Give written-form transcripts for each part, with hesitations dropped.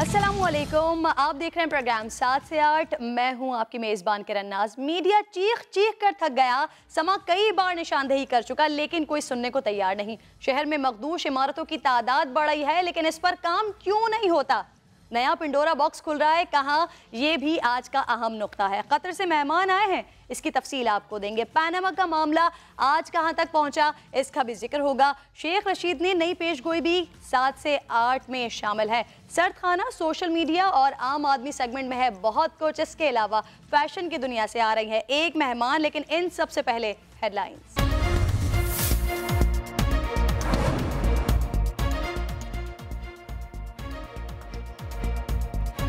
अस्सलामुअलैकुम, आप देख रहे हैं प्रोग्राम 7 से 8। मैं हूं आपकी मेज़बान किरण नाज। मीडिया चीख चीख कर थक गया, समा कई बार निशानदेही कर चुका, लेकिन कोई सुनने को तैयार नहीं। शहर में मखदूश इमारतों की तादाद बढ़ रही है, लेकिन इस पर काम क्यों नहीं होता? नया पिंडोरा बॉक्स खुल रहा है, कहाँ? ये भी आज का अहम नुक्ता है। कतर से मेहमान आए हैं, इसकी तफसील आपको देंगे। पनामा का मामला आज कहां तक पहुंचा, इसका भी जिक्र होगा। शेख रशीद ने नई पेशगोई भी 7 से 8 में शामिल है। सर्द खाना सोशल मीडिया और आम आदमी सेगमेंट में है बहुत कुछ। इसके अलावा फैशन की दुनिया से आ रही है एक मेहमान, लेकिन इन सबसे पहले हेडलाइंस।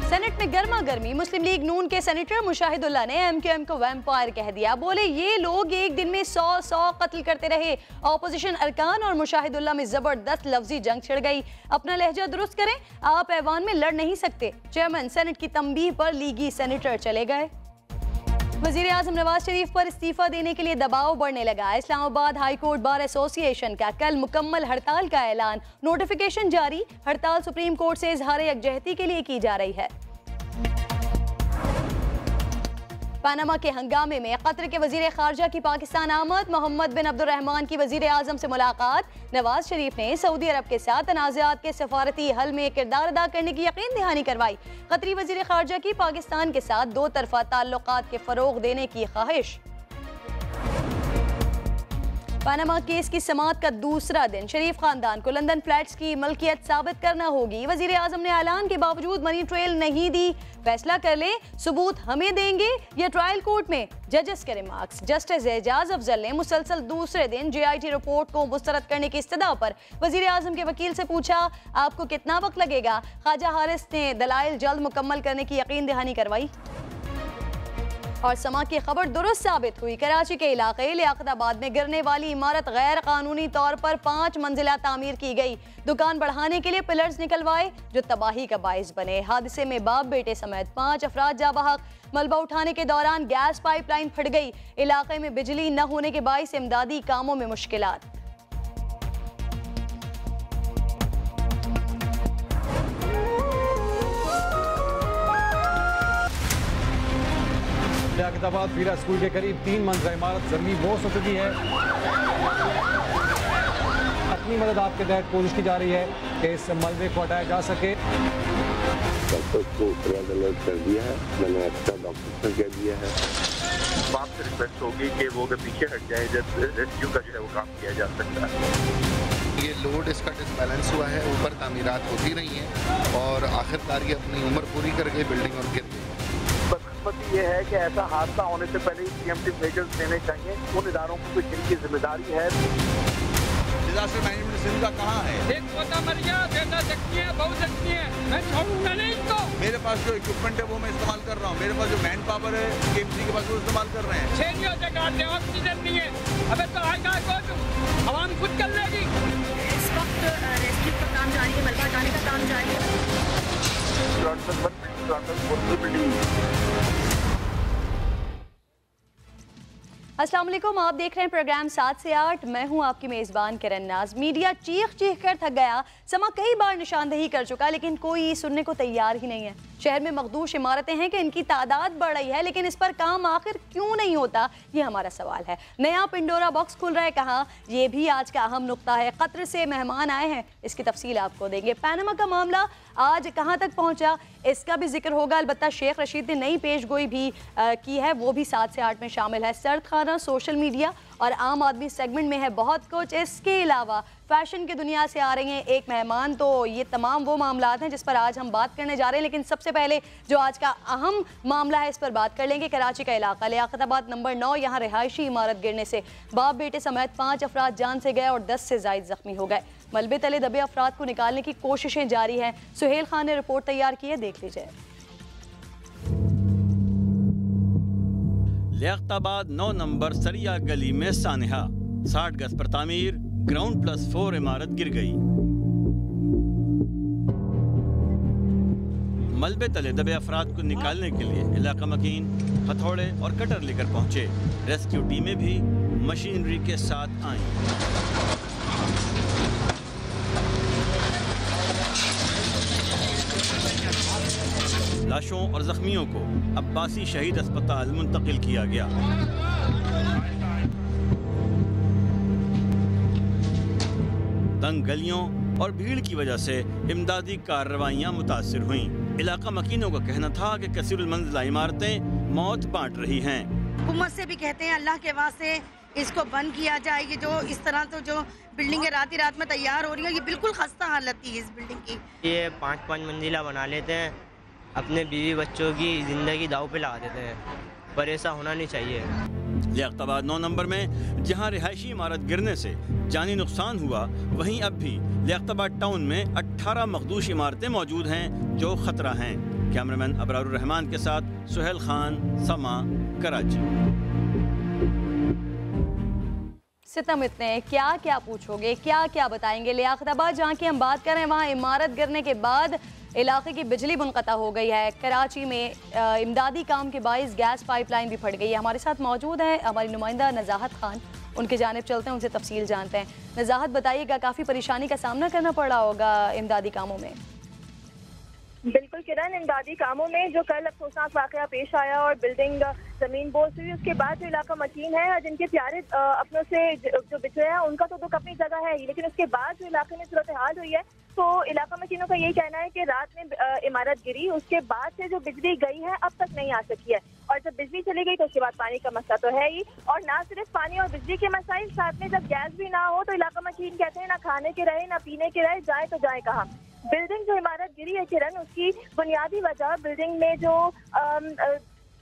सेनेट में गर्मा गर्मी। मुस्लिम लीग नून के सेनेटर मुशाहिदुल्लाह ने एमक्यूएम को वैम्पायर कह दिया। बोले ये लोग एक दिन में 100 कत्ल करते रहे। ऑपोजिशन अरकान और मुशाहिदुल्लाह में जबरदस्त लफ्जी जंग छिड़ गई। अपना लहजा दुरुस्त करें, आप ऐवान में लड़ नहीं सकते। चेयरमैन सेनेट की तंबीह पर लीगी सेनेटर चले गए। वजीर आजम नवाज शरीफ पर इस्तीफा देने के लिए दबाव बढ़ने लगा। Islamabad high court bar association का कल मुकम्मल हड़ताल का ऐलान। नोटिफिकेशन जारी। हड़ताल सुप्रीम कोर्ट से इजहार यकजहती के लिए की जा रही है। पनामा के हंगामे में कतर के वजीर खारजा की पाकिस्तान आमद। मोहम्मद बिन अब्दुर्रहमान की वजीर आजम से मुलाकात। नवाज शरीफ ने सऊदी अरब के साथ तनाज़ात के सफारती हल में किरदार अदा करने की यकीन दहानी करवाई। कतरी वजीर खारजा की पाकिस्तान के साथ दो तरफा ताल्लुकात के फरोग देने की ख्वाहिश। पनामा केस की समाअत का दूसरा दिन। शरीफ खानदान को लंदन फ्लैट्स की मलकियत साबित करना होगी। वजीर आजम ने ऐलान के बावजूद मनी ट्रेल नहीं दी। फैसला कर ले, सबूत हमें देंगे या ट्रायल कोर्ट में। जजेस के रिमार्क्स। जस्टिस एजाज अफजल ने मुसलसल दूसरे दिन JIT रिपोर्ट को मुस्तरद करने की इस्तदा पर वजीर आजम के वकील से पूछा, आपको कितना वक्त लगेगा? ख्वाजा हारिस ने दलाइल जल्द मुकम्मल करने की यकीन दहानी करवाई। और समा की खबर दुरुस्त साबित हुई। कराची के इलाके लियाकताबाद में गिरने वाली इमारत गैर कानूनी तौर पर 5 मंजिला तामीर की गई। दुकान बढ़ाने के लिए पिलर्स निकलवाए जो तबाही का बाइस बने। हादसे में बाप बेटे समेत 5 अफराद जा बहक। मलबा उठाने के दौरान गैस पाइपलाइन फट गई। इलाके में बिजली न होने के बाइस इमदादी कामों में मुश्किलात। लियाकताबाद पीरा स्कूल के करीब 3 मंजिला इमारत जमीन बोस हो चुकी है। अपनी मदद आपके तहत कोशिश की जा रही है कि इस मलबे को हटाया जा सके। डॉक्टर को रेड अलर्ट कर दिया है, मैंने एक्स्ट्रा डॉक्टर कह दिया है। आपसे रिक्वेस्ट होगी कि वो अगर पीछे हट जाए, जब रेस्क्यू का जो है वो काम किया जा सकता है। ये लोड इसका डिसबैलेंस हुआ है, ऊपर तामीरात होती रही हैं और आखिरकार ये अपनी उम्र पूरी कर गई बिल्डिंग और गिर गई। बदकिस्मती ये है कि ऐसा हादसा होने से पहले ही प्रीएम्प्टिव मेजर्स लेने चाहिए उन इदारों को जिनकी जिम्मेदारी है। डिजास्टर मैनेजमेंट सिंध का कहाँ है? एक पोता मर गया, बेटा जख्मी है, बहू जख्मी है, मैं छोड़ूंगा नहीं इनको। मेरे पास जो इक्विपमेंट है वो मैं इस्तेमाल कर रहा हूँ। मेरे पास जो मैन पावर है KMC के पास वो इस्तेमाल कर रहे हैं। छेड़ियों से काट दे, ऑक्सीजन नहीं है। अबे तो आएगा कौन? आवाम खुद कर लेगी। इस वक्त रेस्क्यू का काम जारी है, मलबा हटाने का काम जारी है। अस्सलाम वालेकुम, आप देख रहे हैं प्रोग्राम 7 से 8। मैं हूं आपकी मेज़बान किरण नाज। मीडिया चीख चीख कर थक गया, समा कई बार निशानदेही कर चुका, लेकिन कोई सुनने को तैयार ही नहीं है। शहर में मखदूश इमारतें हैं कि इनकी तादाद बढ़ रही है, लेकिन इस पर काम आखिर क्यों नहीं होता, ये हमारा सवाल है। नया पिंडोरा बॉक्स खुल रहा है, कहाँ? ये भी आज का अहम नुक्ता है। कतर से मेहमान आए हैं, इसकी तफसील आपको देंगे। पनामा का मामला आज कहाँ तक पहुँचा, इसका भी जिक्र होगा। अलबत्ता शेख रशीद ने नई पेशगोई भी की है, वो भी 7 से 8 में शामिल है। सर्द खाना सोशल मीडिया और आम आदमी सेगमेंट में है बहुत कुछ। इसके अलावा फैशन की दुनिया से आ रही हैं एक मेहमान। तो ये तमाम वो मामलात हैं जिस पर आज हम बात करने जा रहे हैं, लेकिन सबसे पहले जो आज का अहम मामला है इस पर बात कर लेंगे। कराची का इलाका लियाकताबाद नंबर 9, यहाँ रिहायशी इमारत गिरने से बाप बेटे समेत 5 अफराद जान से गए और 10 से ज़ायद जख्मी हो गए। मलबे तले दबे अफराद को निकालने की कोशिशें जारी हैं। सुहेल खान ने रिपोर्ट तैयार की है, देख लीजिए। लियाकताबाद 9 नंबर सरिया गली में सानहा 60 गज पर तामीर ग्राउंड +4 इमारत गिर गई। मलबे तले दबे अफराद को निकालने के लिए इलाका मकीन हथौड़े और कटर लेकर पहुंचे। रेस्क्यू टीमें भी मशीनरी के साथ आईं। लाशों और जख्मियों को अब्बासी शहीद अस्पताल मुंतकिल किया गया। तंग गलियों और भीड़ की वजह से इमदादी कार्रवाइयाँ मुतासिर हुईं। इलाका मकीनों का कहना था कि कसीरुल मंजिला इमारतें मौत बांट रही हैं। हुकूमत से भी कहते हैं अल्लाह के वास्ते इसको बंद किया जाए। ये जो इस तरह तो जो बिल्डिंगें रात में तैयार हो रही है, ये बिल्कुल खस्ता हालत थी इस बिल्डिंग की। ये 5-5 मंजिला बना लेते हैं, अपने बीवी बच्चों की जिंदगी दाव पे लगा देते हैं, पर ऐसा होना नहीं चाहिए। लियाकताबाद 9 नंबर में जहां रिहायशी इमारत गिरने से जानी नुकसान हुआ, वहीं अब भी लियाकताबाद टाउन में 18 मखदूश इमारतें मौजूद हैं जो खतरा हैं। कैमरामैन अबरारुर रहमान के साथ सुहेल खान, समा, कराची। सितम इतने क्या क्या पूछोगे, क्या क्या बताएंगे। लियाकताबाद जहाँ की हम बात कर रहे हैं, वहाँ इमारत गिरने के बाद इलाके की बिजली मुनक़ता हो गई है। कराची में इमदादी काम के बाइस गैस पाइपलाइन भी फट गई है। हमारे साथ मौजूद है हमारी नुमाइंदा नज़ाहत खान, उनके जानिब चलते हैं, उनसे तफसील जानते हैं। नज़ाहत बताइएगा, काफ़ी परेशानी का सामना करना पड़ रहा होगा इमदादी कामों में। बिल्कुल किरण, इमदादी कामों में जो कल अफसोसनाक वाक़या पेश आया और बिल्डिंग ज़मीन बोझ हुई, उसके बाद जो इलाका मकीन है, जिनके प्यारे अपनों से जो बिछड़े हैं, उनका तो दुख अपनी जगह है ही, लेकिन उसके बाद जो इलाके में सूरत हाल हुई है, तो इलाका मकीनों का यही कहना है कि रात में इमारत गिरी, उसके बाद से जो बिजली गई है अब तक नहीं आ सकी है, और जब बिजली चली गई तो उसके बाद पानी का मसला तो है ही, और ना सिर्फ पानी और बिजली के मसाइल, साथ में जब गैस भी ना हो तो इलाका मकीन कहते हैं ना खाने के रहे ना पीने के रहे, जाए तो जाए कहाँ। बिल्डिंग जो इमारत गिरी है किरण, उसकी बुनियादी वजह बिल्डिंग में जो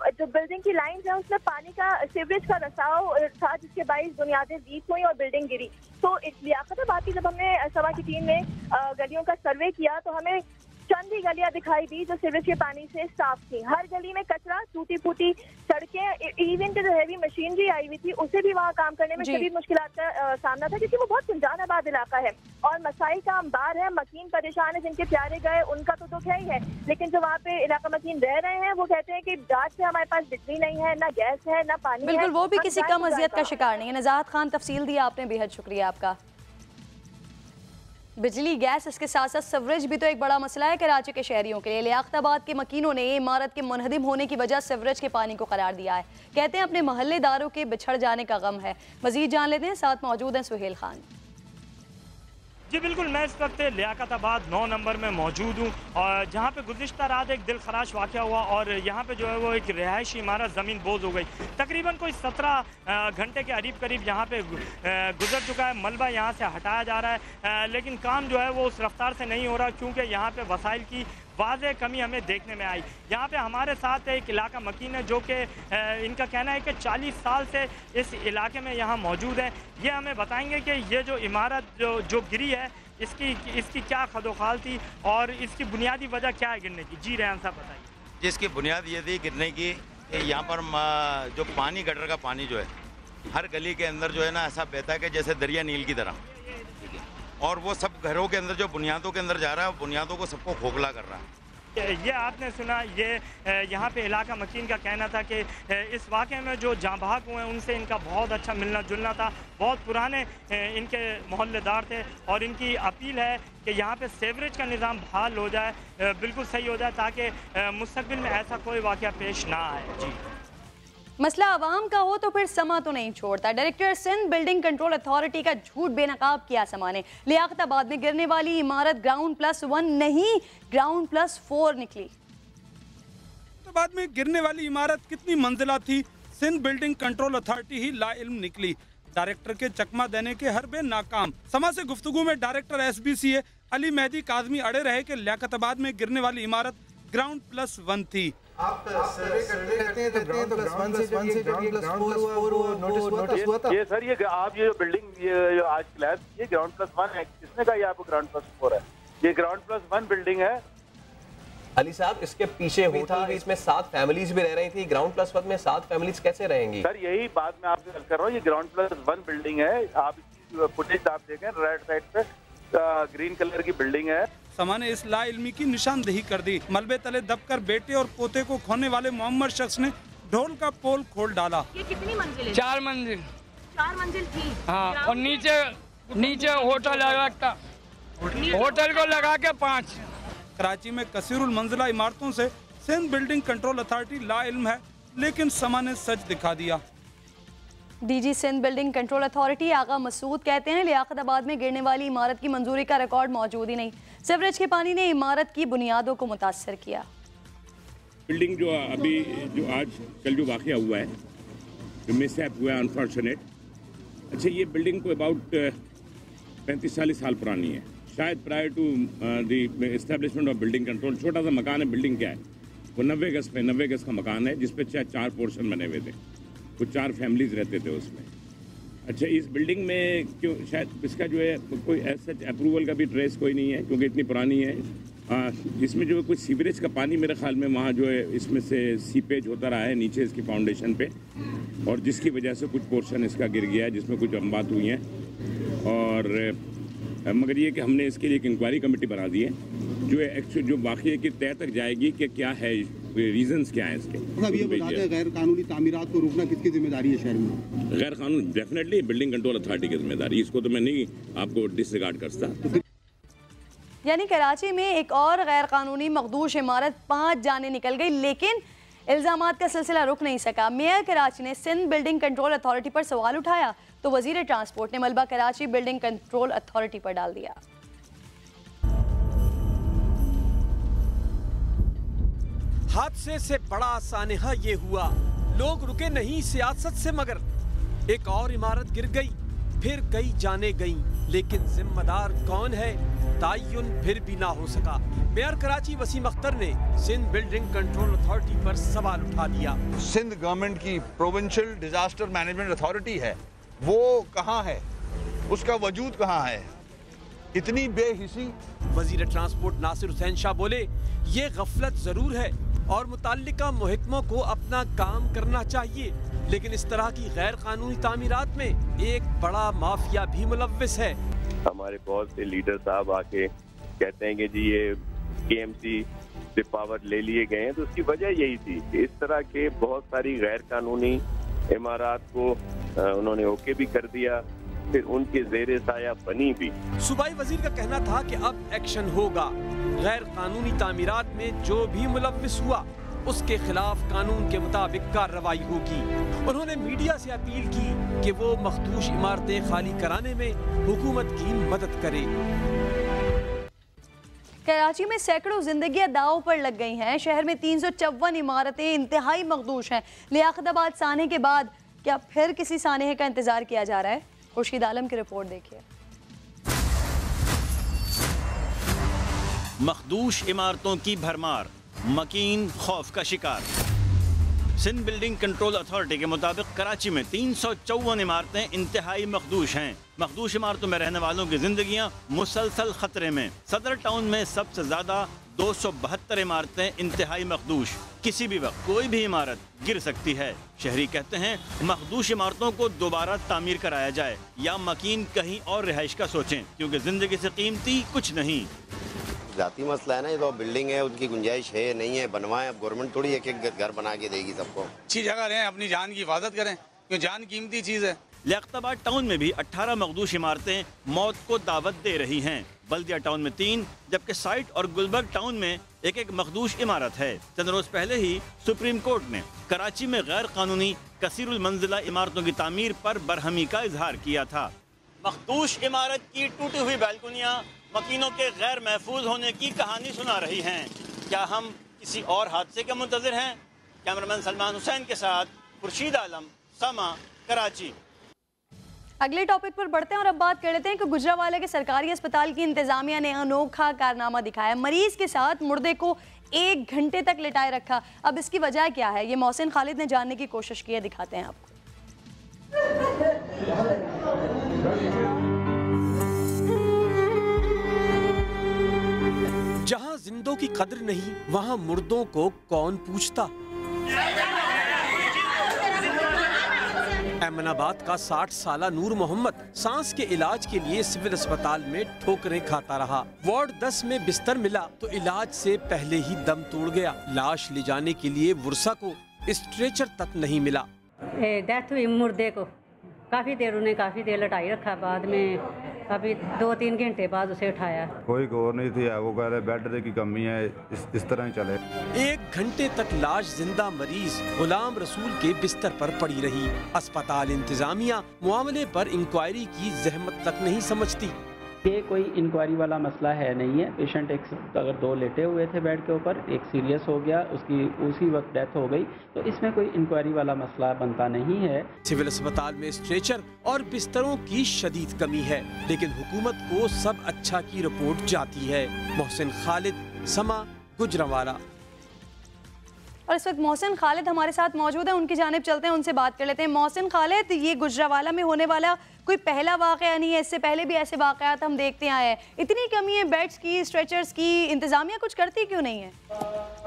बिल्डिंग की लाइन है उसमें पानी का सीवरेज का रसाव था, जिसके बाइस बुनियादें वीक हुई और बिल्डिंग गिरी। तो लियाकताबाद की जब हमने सवा की टीम में गलियों का सर्वे किया तो हमें चंद ही गलियां दिखाई दी जो सीवरेज के पानी से साफ थी। हर गली में कचरा, टूटी फूटी सड़कें, इवन के जो हैवी मशीनरी आई हुई थी उसे भी वहाँ काम करने में शदीद मुश्किलात का सामना था, क्योंकि वो बहुत सुनजानाबाद इलाका है और मसाइल का अंबार है। मकीन परेशान है, जिनके प्यारे गए उनका तो दुख है ही है, लेकिन जो वहाँ पे इलाका मकीन रह रहे हैं वो कहते हैं कि रात से हमारे पास बिजली नहीं है, ना गैस है, ना पानी। बिल्कुल, है, वो भी किसी कम अजियत का शिकार नहीं है। नज़ाहत खान, तफसील दिया आपने, बेहद शुक्रिया आपका। बिजली, गैस, इसके साथ साथ सीवरेज भी तो एक बड़ा मसला है कराची के शहरियों के लिए। लियाकताबाद के मकीनों ने इमारत के मुनहदिम होने की वजह सीवरेज के पानी को करार दिया है। कहते हैं अपने मोहल्लेदारों के बिछड़ जाने का गम है। मजीद जान लेते हैं, साथ मौजूद हैं सुहेल खान। जी बिल्कुल, मैं इस वक्त लियाकताबाद 9 नंबर में मौजूद हूँ और जहाँ पे गुज़िश्ता रात एक दिल खराश वाक़या हुआ और यहाँ पे जो है वो एक रिहायशी इमारत ज़मीन बोझ हो गई। तकरीबन कोई 17 घंटे के करीब यहाँ पे गुजर चुका है। मलबा यहाँ से हटाया जा रहा है, लेकिन काम जो है वो उस रफ्तार से नहीं हो रहा, क्योंकि यहाँ पे वसाइल की वाज़ेह कमी हमें देखने में आई। यहाँ पे हमारे साथ एक इलाका मकीन है जो कि इनका कहना है कि 40 साल से इस इलाके में यहाँ मौजूद है। ये हमें बताएंगे कि ये जो इमारत जो गिरी है इसकी क्या खदोखाल थी और इसकी बुनियादी वजह क्या है गिरने की। जी रेहान साहब बताइए। जिसकी बुनियाद ये थी गिरने की, यहाँ पर जो पानी, गटर का पानी जो है हर गली के अंदर जो है ना ऐसा बहता है कि जैसे दरिया नील की तरह, और वो सब घरों के अंदर जो बुनियादों के अंदर जा रहा है, बुनियादों को सबको खोखला कर रहा है। ये आपने सुना, ये यहाँ पे इलाका मकीन का कहना था कि इस वाक़े में जो जाँ बहक हुए हैं उनसे इनका बहुत अच्छा मिलना जुलना था, बहुत पुराने इनके मोहल्लेदार थे और इनकी अपील है कि यहाँ पे सीवरेज का निज़ाम बहाल हो जाए, बिल्कुल सही हो जाए, ताकि मुस्तक़बिल में ऐसा कोई वाक़या पेश ना आए। जी, मसला आवाम का हो तो फिर समा तो नहीं छोड़ता। Director Sindh building control authority का झूठ बेनकाब किया समा ने। लियाकताबाद में गिरने वाली इमारत ग्राउंड+1 नहीं, ग्राउंड+4 निकली। लियाकताबाद में गिरने वाली इमारत कितनी मंजिला थी, सिंध बिल्डिंग कंट्रोल अथॉरिटी ही लाइल्म निकली। डायरेक्टर के चकमा देने के हरबे नाकाम। समा से गुफ्तगू में डायरेक्टर SBCA अली मेहदी काज़मी अड़े रहे कि लियाकताबाद में गिरने वाली इमारत ग्राउंड+1 थी। आप सर्वे करते हैं तो ग्राउंड+1 से ग्राउंड+4 नोटिस हुआ था। ये सर, ये आप ये बिल्डिंग ये आज क्लास ये ग्राउंड+1 है, किसने कहा ये आपको ग्राउंड+4 है? ये ग्राउंड+1 बिल्डिंग है। अली साहब, इसके पीछे हुई था, इसमें 7 फैमिलीज भी रह रही थी। ग्राउंड+1 में 7 फैमिलीज कैसे रहेंगी? सर यही बात मैं आपसे कर रहा हूँ, ये ग्राउंड+1 बिल्डिंग है। आप इसकी फुटेज आप देखें, राइट साइड पे ग्रीन कलर की बिल्डिंग है। समा ने इस लाइल्मी की निशानदेही कर दी। मलबे तले दबकर बेटे और पोते को खोने वाले मोहम्मद शख्स ने ढोल का पोल खोल डाला। ये कितनी मंजिल है? 4 मंजिल। 4 मंजिल थी। हाँ, और नीचे होटल लगा, होटल को लगा के 5। कराची में कसीरुल मंजिला इमारतों से सिंध बिल्डिंग कंट्रोल अथॉरिटी लाइल्म है, लेकिन समा ने सच दिखा दिया। DG Sindh building control authority Agha Masood कहते हैं लियाकताबाद में गिरने वाली इमारत की मंजूरी का रिकॉर्ड मौजूद ही नहीं। सीवरेज के पानी ने इमारत की बुनियादों को मुतासर किया। बिल्डिंग जो अभी जो आज कल जो वाक़या हुआ है, जो मिसहैप हुआ है अनफॉर्चुनेट, अच्छा ये बिल्डिंग को अबाउट 35-40 साल पुरानी है, शायद prior to the establishment of building control. छोटा सा मकान है, बिल्डिंग क्या है वो 90 गज का मकान है, जिसपे 4 पोर्शन बने हुए थे, कुछ 4 फैमिलीज रहते थे उसमें। अच्छा इस बिल्डिंग में क्यों शायद इसका जो है कोई ऐसा अप्रूवल का भी ट्रेस कोई नहीं है, क्योंकि इतनी पुरानी है। इसमें जो है कुछ सीवरेज का पानी मेरे ख्याल में वहाँ जो है इसमें से सीपेज होता रहा है नीचे इसकी फाउंडेशन पे, और जिसकी वजह से कुछ पोर्शन इसका गिर गया है, जिसमें कुछ अम्बात हुई हैं। और मगर ये कि हमने इसके लिए एक इंक्वायरी कमेटी बना दी है जो एक्चुअल जो वाक़ये की तय तक जाएगी कि क्या है, रीजंस क्या हैं इसके। अब ये बताते हैं गैर कानूनी तामीरात को रोकना किसकी जिम्मेदारी है शहर में? गैर कानूनी डेफिनेटली बिल्डिंग कंट्रोल अथॉरिटी की जिम्मेदारी, इसको तो मैं नहीं आपको डिसरिगार्ड करता। यानी कराची में एक और गैर कानूनी मखदूश इमारत 5 जाने निकल गई, लेकिन इल्ज़ामात का सिलसिला रुक नहीं सका। मेयर कराची ने सिंध बिल्डिंग कंट्रोल अथॉरिटी पर सवाल उठाया तो वजीर ट्रांसपोर्ट ने मलबा कराची बिल्डिंग कंट्रोल अथॉरिटी पर डाल दिया। हादसे से बड़ा सानेहा ये हुआ, लोग रुके नहीं सियासत से, मगर एक और इमारत गिर गई, फिर कई जाने गई, लेकिन जिम्मेदार कौन है तायुन फिर भी ना हो सका। मेयर कराची वसीम अख्तर ने सिंध बिल्डिंग कंट्रोल अथॉरिटी पर सवाल उठा दिया। सिंध गवर्नमेंट की प्रोविंशियल डिजास्टर मैनेजमेंट अथॉरिटी है, वो कहाँ है, उसका वजूद कहाँ है, इतनी बेहिसी। वजीर ट्रांसपोर्ट नासिर हुसैन शाह बोले ये गफलत जरूर है और मुताल्लिका महकमों को अपना काम करना चाहिए, लेकिन इस तरह की गैर कानूनी तामीरात में एक बड़ा माफिया भी मुलव्विस है। हमारे बहुत से लीडर साहब आके कहते हैं कि जी ये केएमसी से पावर ले लिए गए हैं, तो उसकी वजह यही थी कि इस तरह के बहुत सारी गैर कानूनी इमारत को उन्होंने ओके भी कर दिया, फिर उनके ज़ेरे साया बनी भी। सूबाई वजीर का कहना था कि अब एक्शन होगा, गैर कानूनी तामीरात में जो भी मुलव्विस हुआ उसके खिलाफ कानून के मुताबिक कार्रवाई होगी। उन्होंने मीडिया से अपील की कि वो मखदूश इमारतें खाली कराने में हुकूमत की मदद करे। कराची में सैकड़ों जिंदगियां दांव पर लग गई हैं। शहर में 354 इमारतें इंतहाई मखदूश हैं। लियाकताबाद साने के बाद क्या फिर किसी सानेहे का इंतजार किया जा रहा है? खुर्शीद आलम की रिपोर्ट देखिए। मखदूश इमारतों की भरमार, मकीन खौफ का शिकार। सिंध बिल्डिंग कंट्रोल अथॉरिटी के मुताबिक कराची में 354 इमारतें इंतहाई मखदूश हैं। मखदूश इमारतों में रहने वालों की जिंदगियां मुसलसल खतरे में। सदर टाउन में सबसे ज्यादा 272 इमारतें इंतहाई मखदूश। किसी भी वक्त कोई भी इमारत गिर सकती है। शहरी कहते हैं मखदूश इमारतों को दोबारा तामीर कराया जाए या मकीन कहीं और रिहाइश का सोचें, क्योंकि जिंदगी से कीमती कुछ नहीं। जाती मसला है ना, ये तो बिल्डिंग है, उनकी गुंजाइश है नहीं है, बनवाएं। अब गवर्नमेंट थोड़ी एक एक घर बना के देगी सबको। अच्छी जगह रहें, अपनी जान की हिफाजत करें, क्योंकि जान कीमती चीज़ है। लियाकताबाद टाउन में भी 18 मखदूश इमारतें मौत को दावत दे रही हैं। बल्दिया टाउन में 3, जबकि साइट और गुलबर्ग टाउन में एक मखदूश इमारत है। चंद रोज पहले ही सुप्रीम कोर्ट ने कराची में गैर कानूनी कसीरुल मंजिला इमारतों की तामीर पर बरहमी का इजहार किया था। मखदूश इमारत की टूटी हुई बालकनियाँ मकीनों के गैर महफूज होने की कहानी सुना रही हैं। क्या हम किसी और हादसे के मुंतज़िर हैं? कैमरामैन सलमान हुसैन के साथ खुर्शीद आलम, समा, कराची। अगले टॉपिक पर बढ़ते हैं और अब बात कर लेते हैं कि गुजरावाला के सरकारी अस्पताल की इंतजामिया ने अनोखा कारनामा दिखाया। मरीज के साथ मुर्दे को 1 घंटे तक लिटाए रखा। अब इसकी वजह क्या है, ये मोहसिन खालिद ने जानने की कोशिश की है, दिखाते हैं आपको। जहां जिंदों की कदर नहीं, वहां मुर्दों को कौन पूछता। अहमदाबाद का 60 साला नूर मोहम्मद सांस के इलाज के लिए सिविल अस्पताल में ठोकरें खाता रहा। वार्ड 10 में बिस्तर मिला तो इलाज से पहले ही दम तोड़ गया। लाश ले जाने के लिए वर्षा को स्ट्रेचर तक नहीं मिला। डेथ हुई मुर्दे को, काफ़ी देर लटाई रखा। बाद में अभी 2-3 घंटे बाद उसे उठाया। कोई गौर नहीं थी, वो कह रहे बेड की कमी है, इस तरह ही चले। 1 घंटे तक लाश जिंदा मरीज गुलाम रसूल के बिस्तर पर पड़ी रही। अस्पताल इंतजामिया मामले पर इंक्वायरी की जहमत तक नहीं समझती। ये कोई इंक्वायरी वाला मसला है नहीं है। पेशेंट अगर 2 लेटे हुए थे बेड के ऊपर, एक सीरियस हो गया, उसकी उसी वक्त डेथ हो गई, तो इसमें कोई इंक्वायरी वाला मसला बनता नहीं है। सिविल अस्पताल में स्ट्रेचर और बिस्तरों की शदीद कमी है, लेकिन हुकूमत को सब अच्छा की रिपोर्ट जाती है। मोहसिन खालिद, समा, गुजरांवाला। और इस वक्त मोहसिन खालिद हमारे साथ मौजूद है, उनकी जानिब चलते हैं, उनसे बात कर लेते हैं। मोहसिन खालिद, ये गुजरांवाला में होने वाला कोई पहला वाकया नहीं है, इससे पहले भी ऐसे वाकयात हम देखते आए हैं। इतनी कमी है बेड्स की, स्ट्रेचर्स की, इंतजामिया कुछ करती क्यों नहीं है?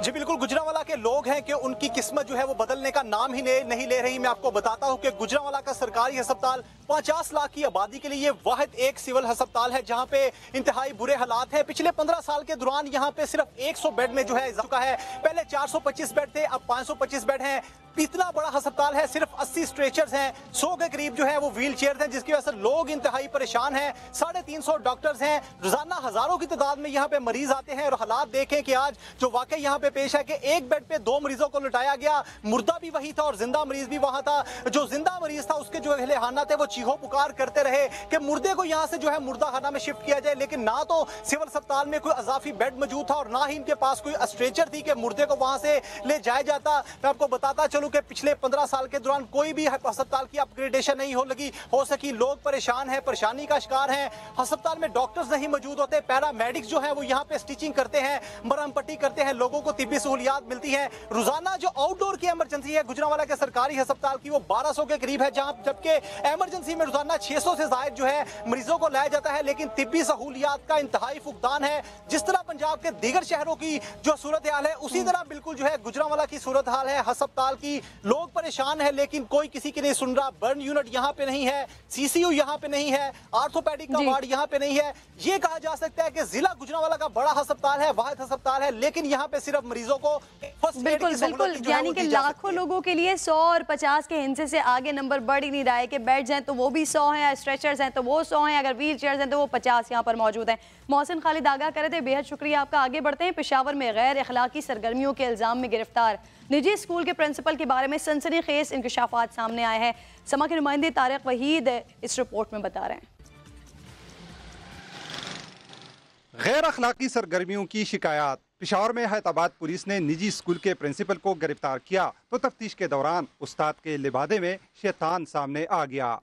जी बिल्कुल, गुजरांवाला के लोग हैं कि उनकी किस्मत जो है वो बदलने का नाम ही नहीं ले रही। मैं आपको बताता हूं कि गुजरांवाला का सरकारी अस्पताल 50 लाख की आबादी के लिए वाहिद एक सिविल अस्पताल है जहां पे इंतहाई बुरे हालात हैं। पिछले 15 साल के दौरान यहां पे सिर्फ 100 बेड में जो है इजाफा है। पहले 425 बेड थे, अब 525 बेड हैं। इतना बड़ा अस्पताल है, सिर्फ 80 स्ट्रेचर्स हैं, 100 के करीब जो है वो व्हील चेयर हैं, जिसकी वजह से लोग इंतहाई परेशान हैं। 350 डॉक्टर्स हैं, रोजाना हजारों की तादाद में यहाँ पे मरीज आते हैं। और हालात देखें कि आज जो वाकई यहाँ पे पेश है कि एक बेड पे 2 मरीजों को लुटाया गया, मुर्दा भी वही था और जिंदा मरीज भी वहां था। जो जिंदा मरीज था उसके जो अहले खाना थे वो चीहो पुकार करते रहे कि मुर्दे को यहाँ से जो है मुर्दा खाना में शिफ्ट किया जाए, लेकिन ना तो सिविल अस्पताल में कोई अजाफी बेड मौजूद था और ना ही इनके पास कोई स्ट्रेचर थी कि मुर्दे को वहां से ले जाया जाता। मैं आपको बताता चलूं कि पिछले 15 साल के दौरान कोई भी अस्पताल की अपग्रेडेशन नहीं हो सकी। लोग परेशान हैं, परेशानी का शिकार हैं। अस्पताल में डॉक्टर्स नहीं मौजूद होते, पैरामेडिक्स जो है वो यहाँ पे स्टिचिंग करते हैं, मरहम पट्टी करते हैं, लोगों को तिब्बी सहूलियात मिलती है। रोजाना जो आउटडोर की इमरजेंसी है गुजरांवाला के सरकारी अस्पताल की वो 1200 के करीब है, जबकि इमरजेंसी में रोजाना 600 से ज्यादा जो है मरीजों को लाया जाता है, लेकिन तिब्बी सहूलियात का इंतहाई फुकदान है। जिस तरह पंजाब के दीगर शहरों की जो सूरत हाल है उसी तरह बिल्कुल जो है गुजरांवाला की सूरत हाल है अस्पताल की। लोग परेशान है लेकिन कोई किसी की नहीं सुन रहा। बर्न यूनिट यहाँ पे नहीं है, सीसीयू यहाँ पे नहीं है, आर्थोपेडिक का वार्ड यहाँ पे नहीं है। ये कहा जा सकता है कि जिला गुजरांवाला का बड़ा अस्पताल है, वाहिद अस्पताल है, लेकिन यहाँ पे सिर्फ मरीजों को बिल्कुल यानी कि लाखों लोगों के लिए 100 और 50 के हिस्से से आगे नंबर बढ़ ही नहीं रहा है कि बेड्स हैं तो वो भी 100 हैं, स्ट्रेचर्स हैं तो वो 100 हैं, अगर व्हील चेयर्स हैं तो वो 50 यहाँ पर मौजूद हैं। मोहसिन खालिद आगाह कर रहे थे, बेहद शुक्रिया आपका। आगे बढ़ते हैं। पेशावर में गैर अखलाकी सरगर्मियों के इल्जाम में गिरफ्तार निजी स्कूल के प्रिंसिपल के बारे में सनसनीखेज इंकशाफात सामने आए हैं। समा के नुमाइंदे तारिक वहीद इस रिपोर्ट में बता रहे हैं। गैर अखलाकी सरगर्मियों की शिकायत। पेशावर में हैदराबाद पुलिस ने निजी स्कूल के प्रिंसिपल को गिरफ्तार किया तो तफ्तीश के दौरान उस्ताद के लिबादे में शैतान सामने आ गया।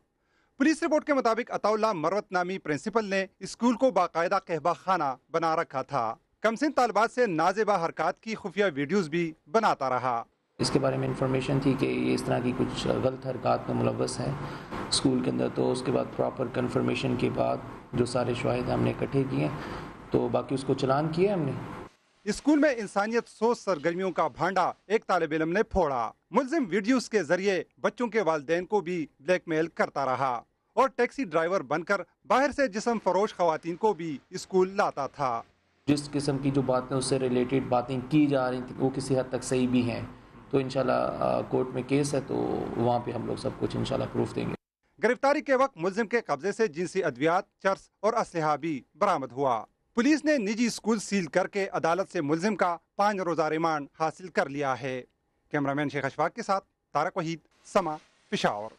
पुलिस रिपोर्ट के मुताबिक अताउल्ला मरवत नामी प्रिंसिपल ने स्कूल को बाकायदा कहबा खाना बना रखा था। कमसिन तालिबात से नाजेबा हरकत की खुफिया वीडियोस भी बनाता रहा। इसके बारे में इंफॉर्मेशन थी कि ये इस तरह की कुछ गलत हरकत में मुलव्वस है स्कूल के अंदर, तो उसके बाद प्रॉपर कन्फर्मेशन के बाद जो सारे शवाहिद हमने इकट्ठे किए तो बाकी उसको चलान किया हमने। स्कूल में इंसानियत सोच सरगर्मियों का भांडा एक तालिब इल्म ने फोड़ा। मुल्जिम वीडियोस के जरिए बच्चों के वालिदैन को भी ब्लैकमेल करता रहा और टैक्सी ड्राइवर बनकर बाहर से जिस्म फरोश खवातीन को भी स्कूल लाता था। जिस किस्म की जो बातें उससे रिलेटेड बातें की जा रही थी वो किसी हद तक सही भी हैं, तो इंशाल्लाह कोर्ट में केस है तो वहाँ पे हम लोग सब कुछ इंशाल्लाह प्रूफ देंगे। गिरफ्तारी के वक्त मुल्जिम के कब्जे से जिनसी अद्वियात, चर्स और असलहा भी बरामद हुआ। पुलिस ने निजी स्कूल सील करके अदालत से मुल्जिम का 5 रोजा रिमांड हासिल कर लिया है। कैमरामैन शेख अशफाक के साथ तारिक वहीद, समा, पेशावर।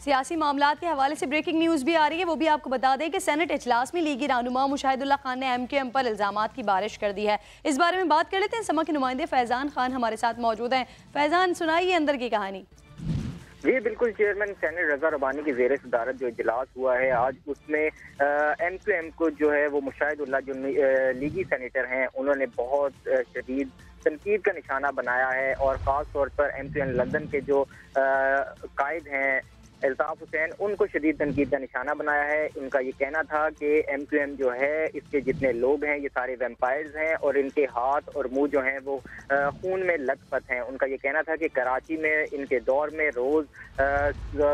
सियासी मामलात के हवाले से ब्रेकिंग न्यूज़ भी आ रही है, वो भी आपको बता दें कि सेनेट इजलास में लीगी रहनुमा मुशाहिदुल्लाह खान ने MQM पर इल्जामात की बारिश कर दी है। इस बारे में बात कर लेते हैं। समा के नुमाइंदे फैज़ान खान हमारे साथ मौजूद हैं। फैज़ान, सुनाइए अंदर की कहानी। जी बिल्कुल, चेयरमैन सेनेट रजा रबानी की ज़ेर सदारत जो इजलास हुआ है आज, उसमें MQM को जो है वो मुशाहिदुल्लाह जो लीगी सेनेटर हैं उन्होंने बहुत शदीद तनकीद का निशाना बनाया है और ख़ास तौर पर MQM लंदन के जो कायद हैं अल्ताफ हुसैन, उनको शदीद तनकीद का निशाना बनाया है। उनका ये कहना था कि MQM जो है इसके जितने लोग हैं ये सारे वैम्पायर्स हैं और इनके हाथ और मुंह जो हैं वो खून में लथपथ हैं। उनका ये कहना था कि कराची में इनके दौर में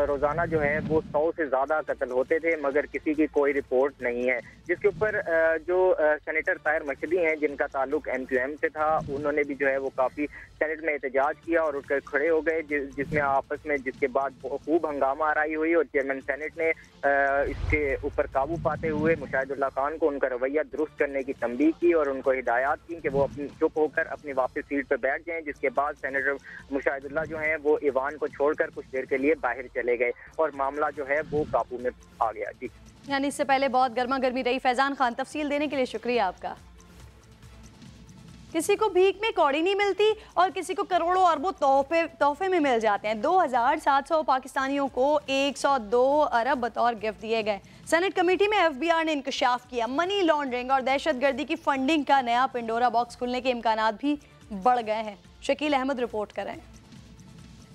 रोज़ाना जो है वो 100 से ज़्यादा कत्ल होते थे मगर किसी की कोई रिपोर्ट नहीं है। जिसके ऊपर जो सेनेटर ताहिर मशदी हैं जिनका ताल्लुक MQM से था, उन्होंने भी जो है वो काफ़ी सेनेट में एहतजाज किया और उठकर खड़े हो गए, जिसमें आपस में जिसके बाद खूब हंगामा तमाम आराई हुई और चेयरमैन सेनेट ने इसके ऊपर काबू पाते हुए मुशाहिदुल्लाह खान को उनका रवैया दुरुस्त करने की तंबीह की और उनको हिदायत की कि वो अपनी चुप होकर अपनी वापस सीट पर बैठ जाएं, जिसके बाद सेनेटर मुशाहिदुल्लाह जो हैं वो ईवान को छोड़कर कुछ देर के लिए बाहर चले गए और मामला जो है वो काबू में आ गया। जी, यानी इससे पहले बहुत गर्मा गर्मी रही। फैजान खान, तफसील देने के लिए शुक्रिया आपका। किसी को भीख में कौड़ी नहीं मिलती और किसी को करोड़ों अरबों तोहफे में मिल जाते हैं। 2700 पाकिस्तानियों को 102 अरब बतौर गिफ्ट दिए गए। सेनेट कमेटी में FBI ने इंकशाफ किया। मनी लॉन्ड्रिंग और दहशतगर्दी की फंडिंग का नया पिंडोरा बॉक्स खुलने के इम्कानात भी बढ़ गए हैं। शकील अहमद रिपोर्ट करें।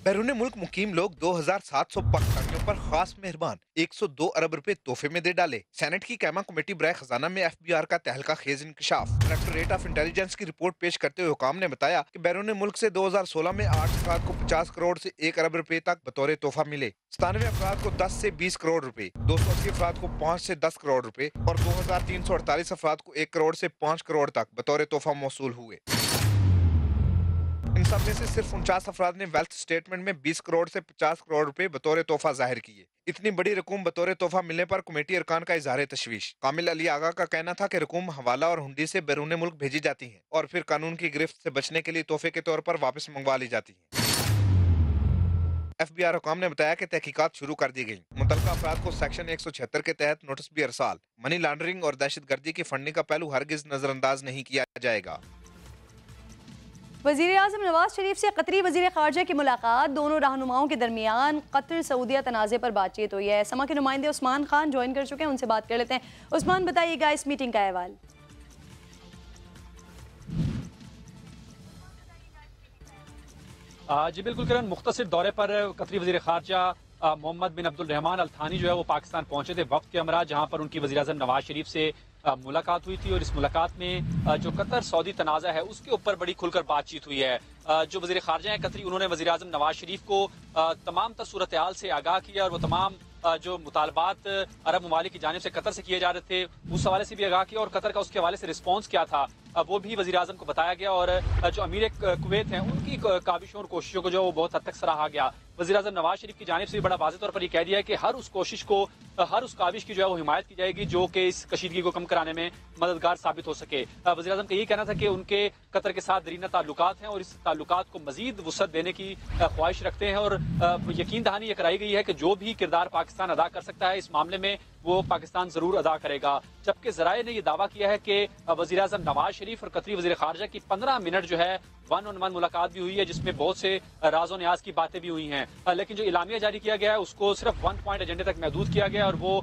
बैरून मुल्क मुकीम लोग 2700 पाकिस्तानियों पर खास मेहरबान 102 अरब रुपए तोहफे में दे डाले। सेनेट की कैमा कमेटी बराए खजाना में FBR का तहलका खेज इंकशाफ। डायरेक्टरेट ऑफ इंटेलिजेंस की रिपोर्ट पेश करते हुए हुकाम ने बताया कि बैरून मुल्क से 2016 में 8 अफराद को 50 करोड़ से 1 अरब रुपए तक बतौर तोहफा मिले। 97 अफराद को 10 से 20 करोड़ रुपए, 280 अफराद को 5 से 10 करोड़ रुपए और 2348 अफराद को 1 करोड़ से 5 करोड़ तक बतौर तोहफा मौसूल हुए। इन सब में से सिर्फ 49 अफराद ने वेल्थ स्टेटमेंट में 20 करोड़ से 50 करोड़ रुपए बतौर तोहफा जाहिर किए। इतनी बड़ी रकूम बतौर तोहफा मिलने पर कमेटी अरकान का इजहार तशवीश। कामिल अली आगा का कहना था कि रकूम हवाला और हुंडी से बैरून मुल्क भेजी जाती है और फिर कानून की गिरफ्त से बचने के लिए तोहफे के तौर पर वापस मंगवा ली जाती है। FBR हुकाम ने बताया कि तहकीकात शुरू कर दी गई। मुतल्लिका अफराद को सेक्शन 176 के तहत नोटिस भी अरसाल। मनी लॉन्ड्रिंग और दहशतगर्दी की फंडिंग का पहलू हरगिज नजरअंदाज नहीं किया जाएगा। वज़ीर आज़म नवाज शरीफ से कतरी वज़ीर ख़ारजा की मुलाकात। दोनों रहनुमाओं के दरमियान कतर सऊदिया तनाज़े पर बातचीत हुई है। समा के नुमाइंदे उस्मान खान ज्वाइन कर चुके हैं, उनसे बात कर लेते हैं। उस्मान, बताइएगा इस मीटिंग का अहवाल। जी बिल्कुल किरण, मुख्तसर दौरे पर कतरी वज़ीर ख़ारजा मोहम्मद बिन अब्दुल रहमान अल थानी जो है वो पाकिस्तान पहुंचे थे वक्त के हमरा, जहां पर उनकी वज़ीर आज़म नवाज शरीफ से मुलाकात हुई थी और इस मुलाकात में जो कतर सऊदी तनाज़ा है उसके ऊपर बड़ी खुलकर बातचीत हुई है। जो वज़ीर ख़ारजा हैं कतरी, उन्होंने वज़ीर आज़म नवाज शरीफ को तमाम तर सूरत हाल से आगाह किया और वो तमाम जो मुतालबात अरब ममालिक की जानिब से कतर से किए जा रहे थे उस हवाले से भी आगाह किया और कतर का उसके हवाले से रिस्पॉन्स क्या था वो भी वज़ीर आज़म को बताया गया और जो अमीर कुवैत हैं उनकी काविशों और कोशिशों को जो वो बहुत हद तक सराहा गया। वज़ीर आज़म नवाज शरीफ की जानिब से भी बड़ा वाज़ेह तौर पर यह कह दिया है कि हर उस कोशिश को, हर उस काविश की जो है वो हिमायत की जाएगी जो कि इस कशीदगी को कम कराने में मददगार साबित हो सके। वज़ीर आज़म का यही कहना था कि उनके कतर के साथ दरीना ताल्लुकात हैं और इस ताल्लुकात को मजीद वुसअत देने की ख्वाहिश रखते हैं और यकीन दहानी ये कराई गई है कि जो भी किरदार पाकिस्तान अदा कर सकता है इस मामले में वो पाकिस्तान जरूर अदा करेगा। जबकि ज़राए ने यह दावा किया है कि वज़ीर आज़म नवाज शरीफ और कतरी वज़ीर ख़ारजा की 15 मिनट जो है 1-on-1 मुलाकात भी हुई है जिसमें बहुत से राज़ो न्याज की बातें भी हुई हैं। लेकिन जो इलामिया जारी किया गया है उसको सिर्फ 1 पॉइंट एजेंडे तक महदूद किया गया और वो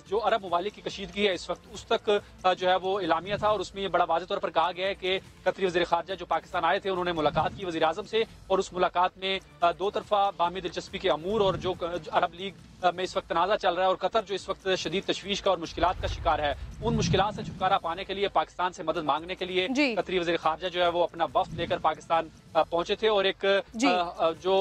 जो अरब ममालिक की कशीदगी है इस वक्त उस तक जो है वो इलामिया था और उसमें ये बड़ा वाज़ेह तौर पर कहा गया है कि कतरी वज़ीर ख़ारजा जो पाकिस्तान आए थे उन्होंने मुलाकात की वज़ीर आज़म से और उस मुलाकात में दो तरफा बाहमी दिलचस्पी के अमूर और जो अरब लीग में इस वक्त तनाज़ा चल रहा है और कतर जो इस वक्त शदीद तशवीश का और मुश्किलात का शिकार है उन मुश्किलात से छुटकारा पाने के लिए पाकिस्तान से मदद मांगने के लिए कतरी वज़ीर ख़ारजा जो है वो अपना वफ्द लेकर पाकिस्तान पहुंचे थे और एक जो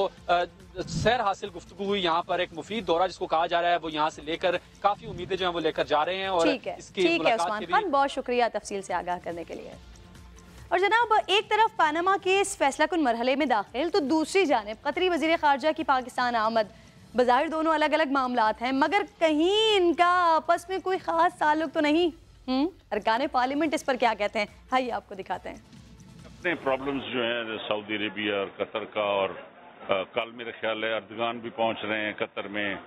सैर हासिल गुफ्तगू हुई यहाँ पर, एक मुफीद दौरा जिसको कहा जा रहा है वो यहाँ से लेकर काफी उम्मीदें जो है वो लेकर जा रहे हैं और इसकी उस्मान खान, बहुत शुक्रिया तफसील से आगाह करने के लिए। और जनाब, एक तरफ पनामा केस फैसला कुन मरहले में दाखिल तो दूसरी जानिब कतरी वज़ीर ख़ारजा की पाकिस्तान आमद। बज़ाहिर दोनों अलग अलग मामलात हैं मगर कहीं इनका आपस में कोई ख़ास ताल्लुक तो नहीं। अरकान पार्लियामेंट इस पर क्या कहते हैं, आइए आपको दिखाते हैं। अपने प्रॉब्लम्स जो हैं सऊदी अरेबिया और कतर का और कल मेरा ख्याल है अर्दगान भी पहुंच रहे हैं कतर में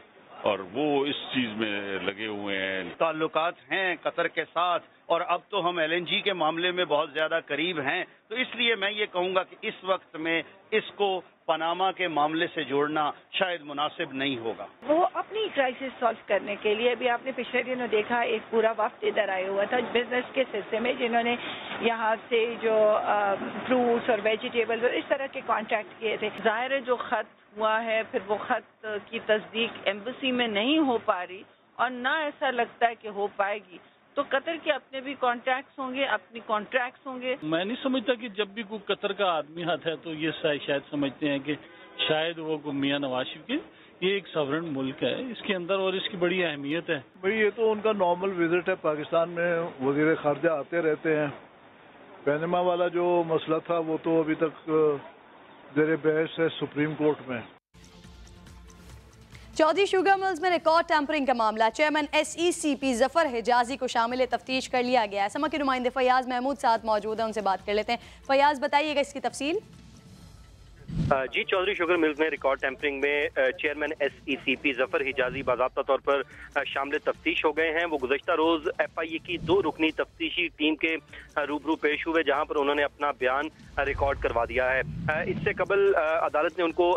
और वो इस चीज में लगे हुए हैं। ताल्लुकात हैं कतर के साथ और अब तो हम LNG के मामले में बहुत ज्यादा करीब हैं, तो इसलिए मैं ये कहूंगा कि इस वक्त में इसको पनामा के मामले से जोड़ना शायद मुनासिब नहीं होगा। वो अपनी क्राइसिस सॉल्व करने के लिए भी आपने पिछले दिनों देखा एक पूरा वक्त इधर आया हुआ था बिजनेस के सिलसिले में, जिन्होंने यहाँ से जो फ्रूट्स और वेजिटेबल इस तरह के कॉन्ट्रैक्ट किए थे। जाहिर है जो खत हुआ है फिर वो खत की तस्दीक एम्बेसी में नहीं हो पा रही और ना ऐसा लगता है कि हो पाएगी, तो कतर के अपने भी कॉन्ट्रैक्ट्स होंगे, अपनी कॉन्ट्रैक्ट्स होंगे। मैं नहीं समझता कि जब भी कोई कतर का आदमी आता है तो ये शायद समझते हैं कि शायद वो मियां नवाज शरीफ के ये एक सवरन मुल्क है, इसके अंदर और इसकी बड़ी अहमियत है। भाई ये तो उनका नॉर्मल विजिट है, पाकिस्तान में वजीर खारजा आते रहते हैं। पनामा वाला जो मसला था वो तो अभी तक जेर बहस है सुप्रीम कोर्ट में। चौधरी शुगर मिल्स में रिकॉर्ड टैंपरिंग का मामला, चेयरमैन SECP जफर हिजाजी को शामिल तफ्तीश कर लिया गया है। समा के नुमाइंदे फयाज महमूद साथ मौजूद हैं, उनसे बात कर लेते हैं। फयाज, बताइएगा इसकी तफसील। जी, चौधरी शुगर मिल्स में रिकॉर्ड टैंपरिंग में चेयरमैन SECP जफर हिजाजी बाज़ाब्ता तौर पर शामिल तफ्तीश हो गए हैं। वो गुज़श्ता रोज़ FIA की 2 रुकनी तफ्तीशी टीम के रूबरू पेश हुए, जहां पर उन्होंने अपना बयान रिकॉर्ड करवा दिया है। इससे कबल अदालत ने उनको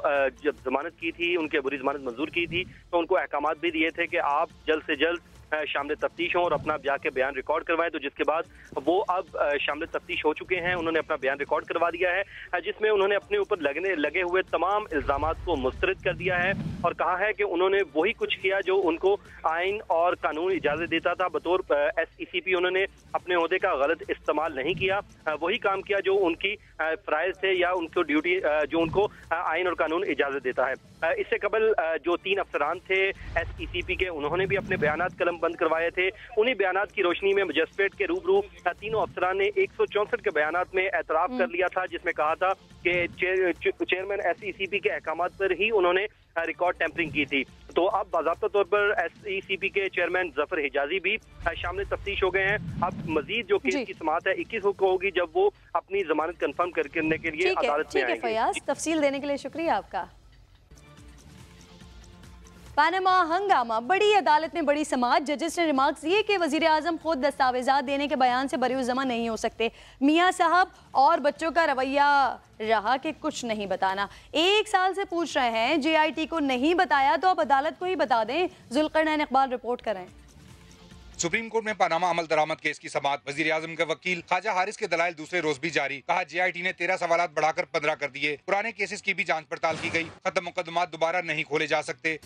जब जमानत की थी, उनकी अबूरी जमानत मंजूर की थी, तो उनको अहकामात भी दिए थे कि आप जल्द से जल्द शामिल तफ्तीश हों और अपना के बयान रिकॉर्ड करवाएं। तो जिसके बाद वो अब शामिल तफ्तीश हो चुके हैं। उन्होंने अपना बयान रिकॉर्ड करवा दिया है, जिसमें उन्होंने अपने ऊपर लगे हुए तमाम इल्जामात को मुस्तरद कर दिया है और कहा है कि उन्होंने वही कुछ किया जो उनको आइन और कानून इजाजत देता था। बतौर SECP उन्होंने अपने ओहदे का गलत इस्तेमाल नहीं किया, वही काम किया जो उनकी फ़राइज़ थे या उनको ड्यूटी जो उनको आइन और कानून इजाजत देता है। इससे कबल जो 3 अफसरान थे SECP के, उन्होंने भी अपने बयानात कलम बंद करवाए थे। उन्हीं बयानात की रोशनी में मजिस्ट्रेट के रूबरू तीनों अफसरान ने 164 के बयानात में एतराफ़ कर लिया था, जिसमें कहा था कि चेयरमैन SECP के अहकामात पर ही उन्होंने रिकॉर्ड टैंपरिंग की थी। तो अब बाज़ाब्ता तौर पर SECP के चेयरमैन जफर हिजाजी भी शामिल तफ्तीश हो गए हैं। अब मजीद जो केस की समाअत है 21 को होगी, जब वो अपनी जमानत कंफर्म करने के लिए अदालत में आएंगे। फयाज, तफसील देने के लिए शुक्रिया आपका। पनामा हंगामा, बड़ी अदालत में बड़ी समाअत। जजेस ने रिमार्क्स दिए कि वजीर आजम खुद दस्तावेजात देने के बयान से बरी जमा नहीं हो सकते। मियाँ साहब और बच्चों का रवैया रहा कि कुछ नहीं बताना। 1 साल से पूछ रहे हैं, JIT को नहीं बताया तो अब अदालत को ही बता दें। जुल्करनैन इकबाल रिपोर्ट करें। सुप्रीम कोर्ट में पनामा अमल दरामद केस की समाअत। वजीर आजम के वकील ख्वाजा हारिस के दलाइल दूसरे रोज भी जारी। कहा JIT ने 13 सवालात बढ़ाकर 15 कर दिए। पुराने केसेस की भी जांच पड़ताल की गई। खत्म मुकदमात दोबारा नहीं खोले जा सकते।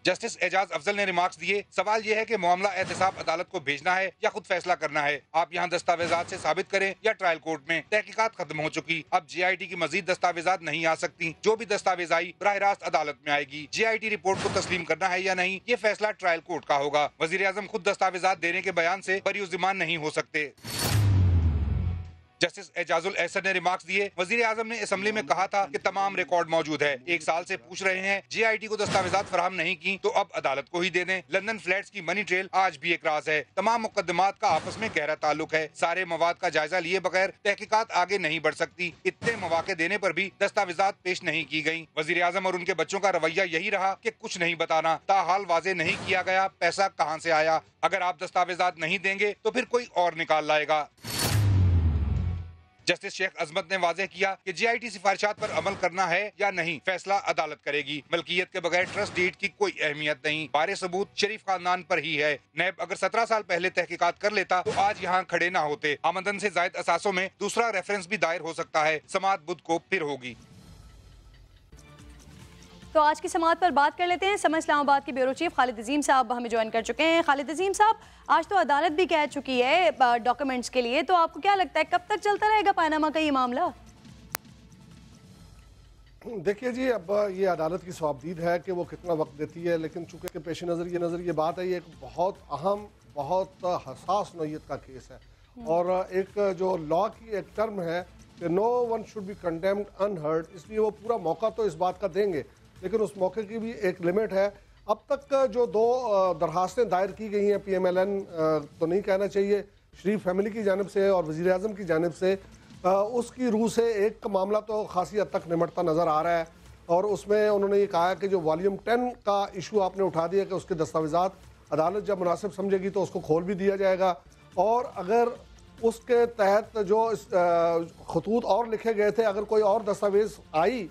जस्टिस एजाज अफजल ने रिमार्क्स दिए, सवाल यह है कि मामला एहतसाब अदालत को भेजना है या खुद फैसला करना है। आप यहाँ दस्तावेजात से साबित करें या ट्रायल कोर्ट में। तहकीकात खत्म हो चुकी, अब JIT की मजीद दस्तावेजात नहीं आ सकती। जो भी दस्तावेज आई बराह रास्त अदालत में आएगी। JIT रिपोर्ट को तस्लीम करना है या नहीं, ये फैसला ट्रायल कोर्ट का होगा। वजीर आजम खुद दस्तावेजात देने के बयान से बरीउज़्ज़मान नहीं हो सकते। जस्टिस एजाजुल एहसन ने रिमार्क्स दिए, वजीर आजम ने असेंबली में कहा था कि तमाम रिकॉर्ड मौजूद है। 1 साल से पूछ रहे हैं, JIT को दस्तावेजात फराहम नहीं की तो अब अदालत को ही दे दें। लंदन फ्लैट्स की मनी ट्रेल आज भी एक राज है। तमाम मुकदमात का आपस में गहरा ताल्लुक है। सारे मवाद का जायजा लिए बगैर तहकीकात आगे नहीं बढ़ सकती। इतने मौके देने पर भी दस्तावेजात पेश नहीं की गयी। वजीर आजम और उनके बच्चों का रवैया यही रहा कि कुछ नहीं बताना। ताहाल वाजे नहीं किया गया पैसा कहाँ से आया। अगर आप दस्तावेजात नहीं देंगे तो फिर कोई और निकाल लाएगा। जस्टिस शेख अजमत ने वाज़ेह किया कि JIT सिफारिशात पर अमल करना है या नहीं, फैसला अदालत करेगी। मलकियत के बगैर ट्रस्ट डीड की कोई अहमियत नहीं। बारे सबूत शरीफ खानदान पर ही है। नैब अगर 17 साल पहले तहकीकात कर लेता तो आज यहाँ खड़े ना होते। आमदन से जायद असासों में दूसरा रेफरेंस भी दायर हो सकता है। समाअत बुध को फिर होगी। तो आज की समाअत पर बात कर लेते हैं। समय इस्लामाबाद के ब्यूरो चीफ खालिद अजीम साहब हमें ज्वाइन कर चुके हैं। खालिद अजीम साहब, आज तो अदालत भी कह चुकी है डॉक्यूमेंट्स के लिए, तो आपको क्या लगता है कब तक चलता रहेगा पनामा का ये मामला? देखिए जी, अब ये अदालत की सवाबदीद है कि वो कितना वक्त देती है, लेकिन चूंकि के पेश नज़र ये बात है, ये एक बहुत अहम, बहुत हसास नौयत का केस है और एक जो लॉ की एक टर्म है कि no one should be condemned unheard, इसलिए वो पूरा मौका तो इस बात का देंगे, लेकिन उस मौके की भी एक लिमिट है। अब तक जो 2 दरखास्तें दायर की गई हैं PMLN तो नहीं कहना चाहिए, शरीफ फैमिली की जानिब से और वज़ीर आज़म की जानिब से, उसकी रूह से एक मामला तो खासी हद तक निमटता नज़र आ रहा है और उसमें उन्होंने ये कहा कि जो वॉल्यूम 10 का इशू आपने उठा दिया कि उसके दस्तावेज़ात अदालत जब मुनासिब समझेगी तो उसको खोल भी दिया जाएगा और अगर उसके तहत जो खतूत और लिखे गए थे, अगर कोई और दस्तावेज़ आई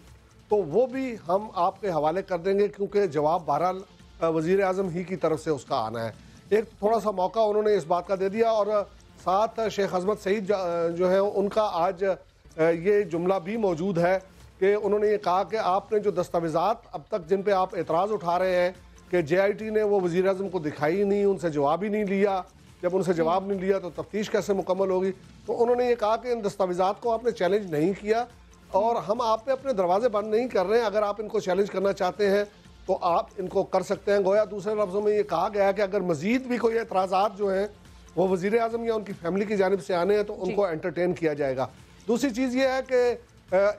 तो वो भी हम आपके हवाले कर देंगे, क्योंकि जवाब बहरहाल वज़ीर आज़म ही की तरफ से उसका आना है। एक थोड़ा सा मौका उन्होंने इस बात का दे दिया और साथ शेख अजमत सईद जो है उनका आज ये जुमला भी मौजूद है कि उन्होंने ये कहा कि आपने जो दस्तावेज़ात अब तक जिन पे आप एतराज़ उठा रहे हैं कि JIT ने वो वज़ीर आज़म को दिखाई नहीं, उनसे जवाब ही नहीं लिया, जब उनसे जवाब नहीं लिया तो तफ्तीश कैसे मुकम्मल होगी। तो उन्होंने ये कहा कि इन दस्तावेज़ात को आपने चैलेंज नहीं किया और हम आप पे अपने दरवाजे बंद नहीं कर रहे हैं। अगर आप इनको चैलेंज करना चाहते हैं तो आप इनको कर सकते हैं। गोया दूसरे लफ्ज़ों में ये कहा गया है कि अगर मज़ीद भी कोई एतराज़ात जो हैं वो वज़ीर आज़म या उनकी फैमिली की जानिब से आने हैं तो उनको एंटरटेन किया जाएगा। दूसरी चीज़ ये है कि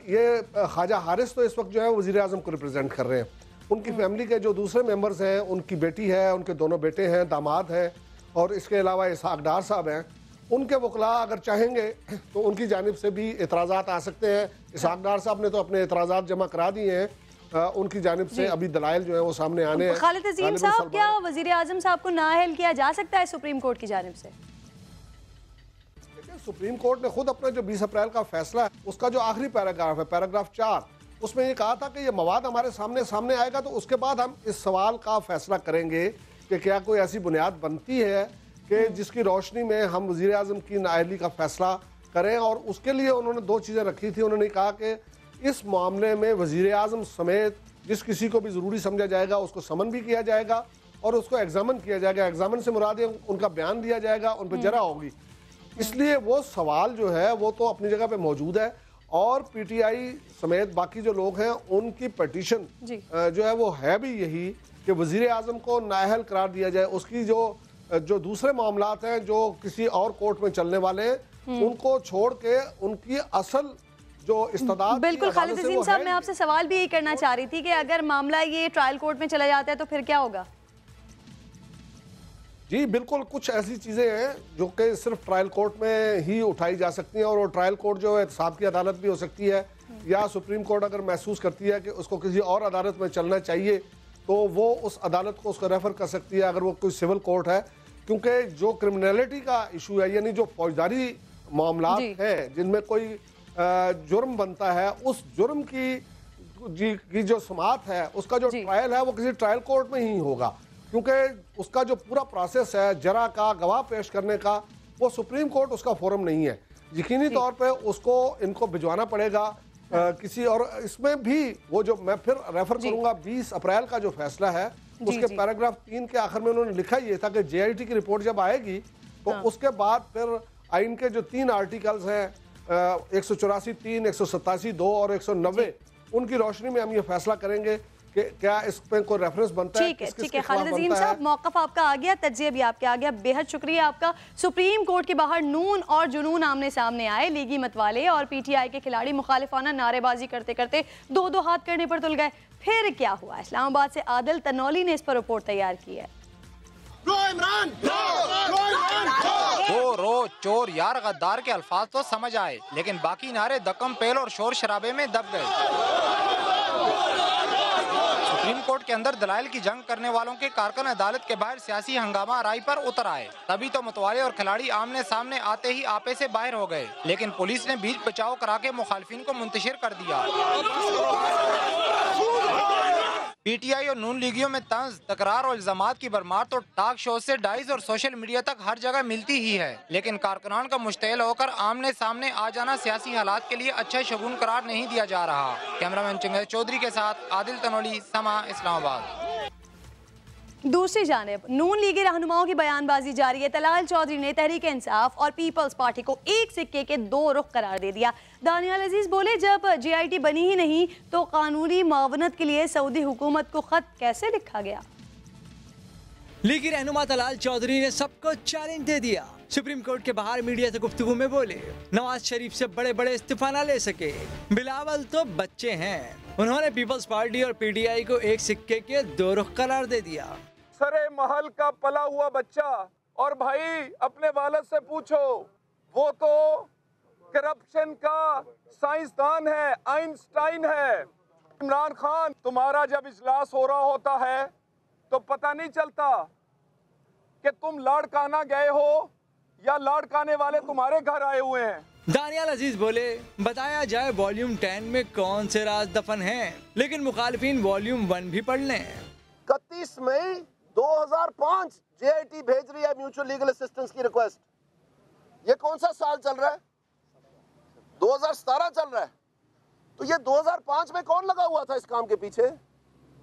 ये ख्वाजा हारिस तो इस वक्त जो है वज़ीर आज़म को रिप्रेजेंट कर रहे हैं उनकी फैमिली के जो दूसरे मेंबर्स हैं, उनकी बेटी है, उनके दोनों बेटे हैं, दामाद हैं, और इसके अलावा इसहाक डार साहब हैं, उनके वकला अगर चाहेंगे तो उनकी जानिब से भी एतराज़ात आ सकते हैं। इसहाक डार साहब ने तो अपने एतराज़ात जमा करा दिए हैं, उनकी जानिब से अभी दलाइल जो है वो सामने आने हैं। खालिद अजीम साहब, क्या वज़ीर आज़म साहब को नाअहल किया जा सकता है सुप्रीम कोर्ट की जानिब से? सुप्रीम कोर्ट ने खुद अपना जो 20 अप्रैल का फैसला है, उसका जो आखिरी पैराग्राफ है, पैराग्राफ 4, उसमें ये कहा था कि ये मवाद हमारे सामने आएगा तो उसके बाद हम इस सवाल का फैसला करेंगे कि क्या कोई ऐसी बुनियाद बनती है कि जिसकी रोशनी में हम वज़ीर आज़म की नाअहली का फैसला करें। और उसके लिए उन्होंने 2 चीज़ें रखी थी। उन्होंने कहा कि इस मामले में वज़ीर आज़म समेत जिस किसी को भी ज़रूरी समझा जाएगा उसको समन भी किया जाएगा और उसको एग्जामिन किया जाएगा। एग्जामिन से मुराद उनका बयान दिया जाएगा, उन पर जरा होगी। इसलिए वो सवाल जो है वो तो अपनी जगह पे मौजूद है, और पीटीआई समेत बाकी जो लोग हैं उनकी पटिशन जो है वो है भी यही कि वज़ीर आज़म को नाअहल करार दिया जाए। उसकी जो दूसरे मामलात हैं जो किसी और कोर्ट में चलने वाले हैं उनको छोड़ के उनकी असल जो इस्तेदाद। बिल्कुल खालिद अजीम साहब, मैं आपसे सवाल भी यही करना चाह रही थी कि अगर मामला ये ट्रायल कोर्ट में चला जाता है तो फिर क्या होगा? जी बिल्कुल, कुछ ऐसी चीज़ें हैं जो कि सिर्फ ट्रायल कोर्ट में ही उठाई जा सकती हैं, और वो ट्रायल कोर्ट जो है एहतसाब की अदालत भी हो सकती है, या सुप्रीम कोर्ट अगर महसूस करती है कि उसको किसी और अदालत में चलना चाहिए तो वो उस अदालत को उसको रेफ़र कर सकती है, अगर वो कोई सिविल कोर्ट है। क्योंकि जो क्रिमिनलिटी का इशू है, यानी जो फौजदारी मामलात हैं जिनमें कोई जुर्म बनता है, उस जुर्म की जो समाअत है उसका जो ट्रायल है वो किसी ट्रायल कोर्ट में ही होगा, क्योंकि उसका जो पूरा प्रोसेस है जरा का गवाह पेश करने का, वो सुप्रीम कोर्ट उसका फोरम नहीं है। यकीनी तौर पे उसको इनको भिजवाना पड़ेगा किसी और। इसमें भी वो जो मैं फिर रेफर करूंगा 20 अप्रैल का जो फैसला है उसके पैराग्राफ 3 के आखिर में उन्होंने लिखा ये था कि जेआईटी की रिपोर्ट जब आएगी तो उसके बाद फिर आइन के जो 3 आर्टिकल्स हैं 184(3), 187(2) और 190, उनकी रोशनी में हम ये फैसला करेंगे कि क्या इस पे कोई रेफरेंस बनता है। ठीक है खालिद अजीम साहब, मौक़िफ़ आपका आ गया, तज्ज़िया भी आपके आ गया, बेहद शुक्रिया आपका। सुप्रीम कोर्ट के बाहर नून और जुनून आमने सामने आए, लीगी मतवाले और पीटीआई के खिलाड़ी मुखालिफाना नारेबाजी करते करते 2-2 हाथ करने पर तुल गए। फिर क्या हुआ? इस्लामाबाद से आदिल तनौली ने इस पर रिपोर्ट तैयार की है। रो चोर यार गद्दार के अल्फाज तो समझ आए, लेकिन बाकी नारे दकम पेल और शोर शराबे में दब गए। सुप्रीम कोर्ट के अंदर दलाइल की जंग करने वालों के कारकुन अदालत के बाहर सियासी हंगामा आराई पर उतर आए। तभी तो मतवाले और खिलाड़ी आमने सामने आते ही आपे से बाहर हो गए, लेकिन पुलिस ने बीच बचाव करा के मुखालिफिन को मुंतशिर कर दिया। पीटीआई और नून लीगियों में तंज, तकरार और इल्जामात की भरमार तो टॉक शो से डाइज और सोशल मीडिया तक हर जगह मिलती ही है, लेकिन कारकुनान का मुश्तइल होकर आमने सामने आ जाना सियासी हालात के लिए अच्छा शगुन करार नहीं दिया जा रहा। कैमरामैन चिंगेज चौधरी के साथ आदिल तनौली, समा, इस्लामाबाद। दूसरी जानिब नून लीगी रहनुमाओं की बयानबाजी जारी है। तलाल चौधरी ने तहरीक इंसाफ और पीपल्स पार्टी को एक सिक्के के 2 रुख करार दे दिया। दानियाल अजीज बोले, जब जेआईटी बनी ही नहीं तो कानूनी मावनत के लिए सऊदी हुकूमत को खत कैसे लिखा गया? लीगी रहनुमा तलाल चौधरी ने सबको चैलेंज दे दिया। सुप्रीम कोर्ट के बाहर मीडिया से गुफ्तगू में बोले, नवाज शरीफ से बड़े बड़े इस्तीफा न ले सके, बिलावल तो बच्चे हैं। उन्होंने पीपल्स पार्टी और पीटीआई को एक सिक्के के 2 रुख करार दे दिया। सरे महल का पला हुआ बच्चा, और भाई अपने वालिद से पूछो, वो तो करप्शन का साइंसदान है, आइंस्टाइन है। इमरान खान, तुम्हारा जब इजलास हो रहा होता है तो पता नहीं चलता कि तुम लाड़काना गए हो या लाड़काने वाले तुम्हारे घर आए हुए हैं। दानियाल अजीज बोले, बताया जाए वॉल्यूम 10 में कौन से राज दफन हैं, लेकिन मुखालिफिन वॉल्यूम 1 भी पढ़ लें। 31 मई 2005 जेआईटी भेज रही है म्यूचुअल लीगल असिस्टेंस की रिक्वेस्ट। ये कौन सा साल चल रहा है? 2017 चल रहा है। तो ये 2005 में कौन लगा हुआ था इस काम के पीछे,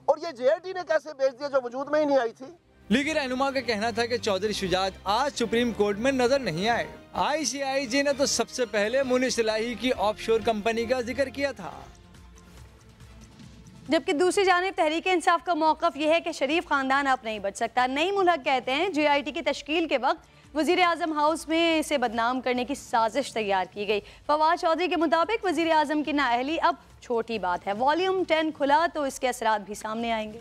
और ये जेआईटी ने कैसे भेज दिया जो वजूद में ही नहीं आई थी? लीगी रहनुमा का कहना था कि चौधरी शुजात आज सुप्रीम कोर्ट में नजर नहीं आए। ICIJ ने तो सबसे पहले मुनीश इलाही की ऑफशोर कंपनी का जिक्र किया था। जबकि दूसरी जानिब तहरीक इंसाफ का मौक़िफ़ यह है कि शरीफ खानदान अब नहीं बच सकता। नई मुल्क कहते हैं जेआईटी की तश्कील के वक्त वजीर आजम हाउस में इसे बदनाम करने की साजिश तैयार की गई। फवाद चौधरी के मुताबिक वजीर आजम की नाअहली अब छोटी बात है, वॉल्यूम 10 खुला तो इसके असरात भी सामने आएंगे।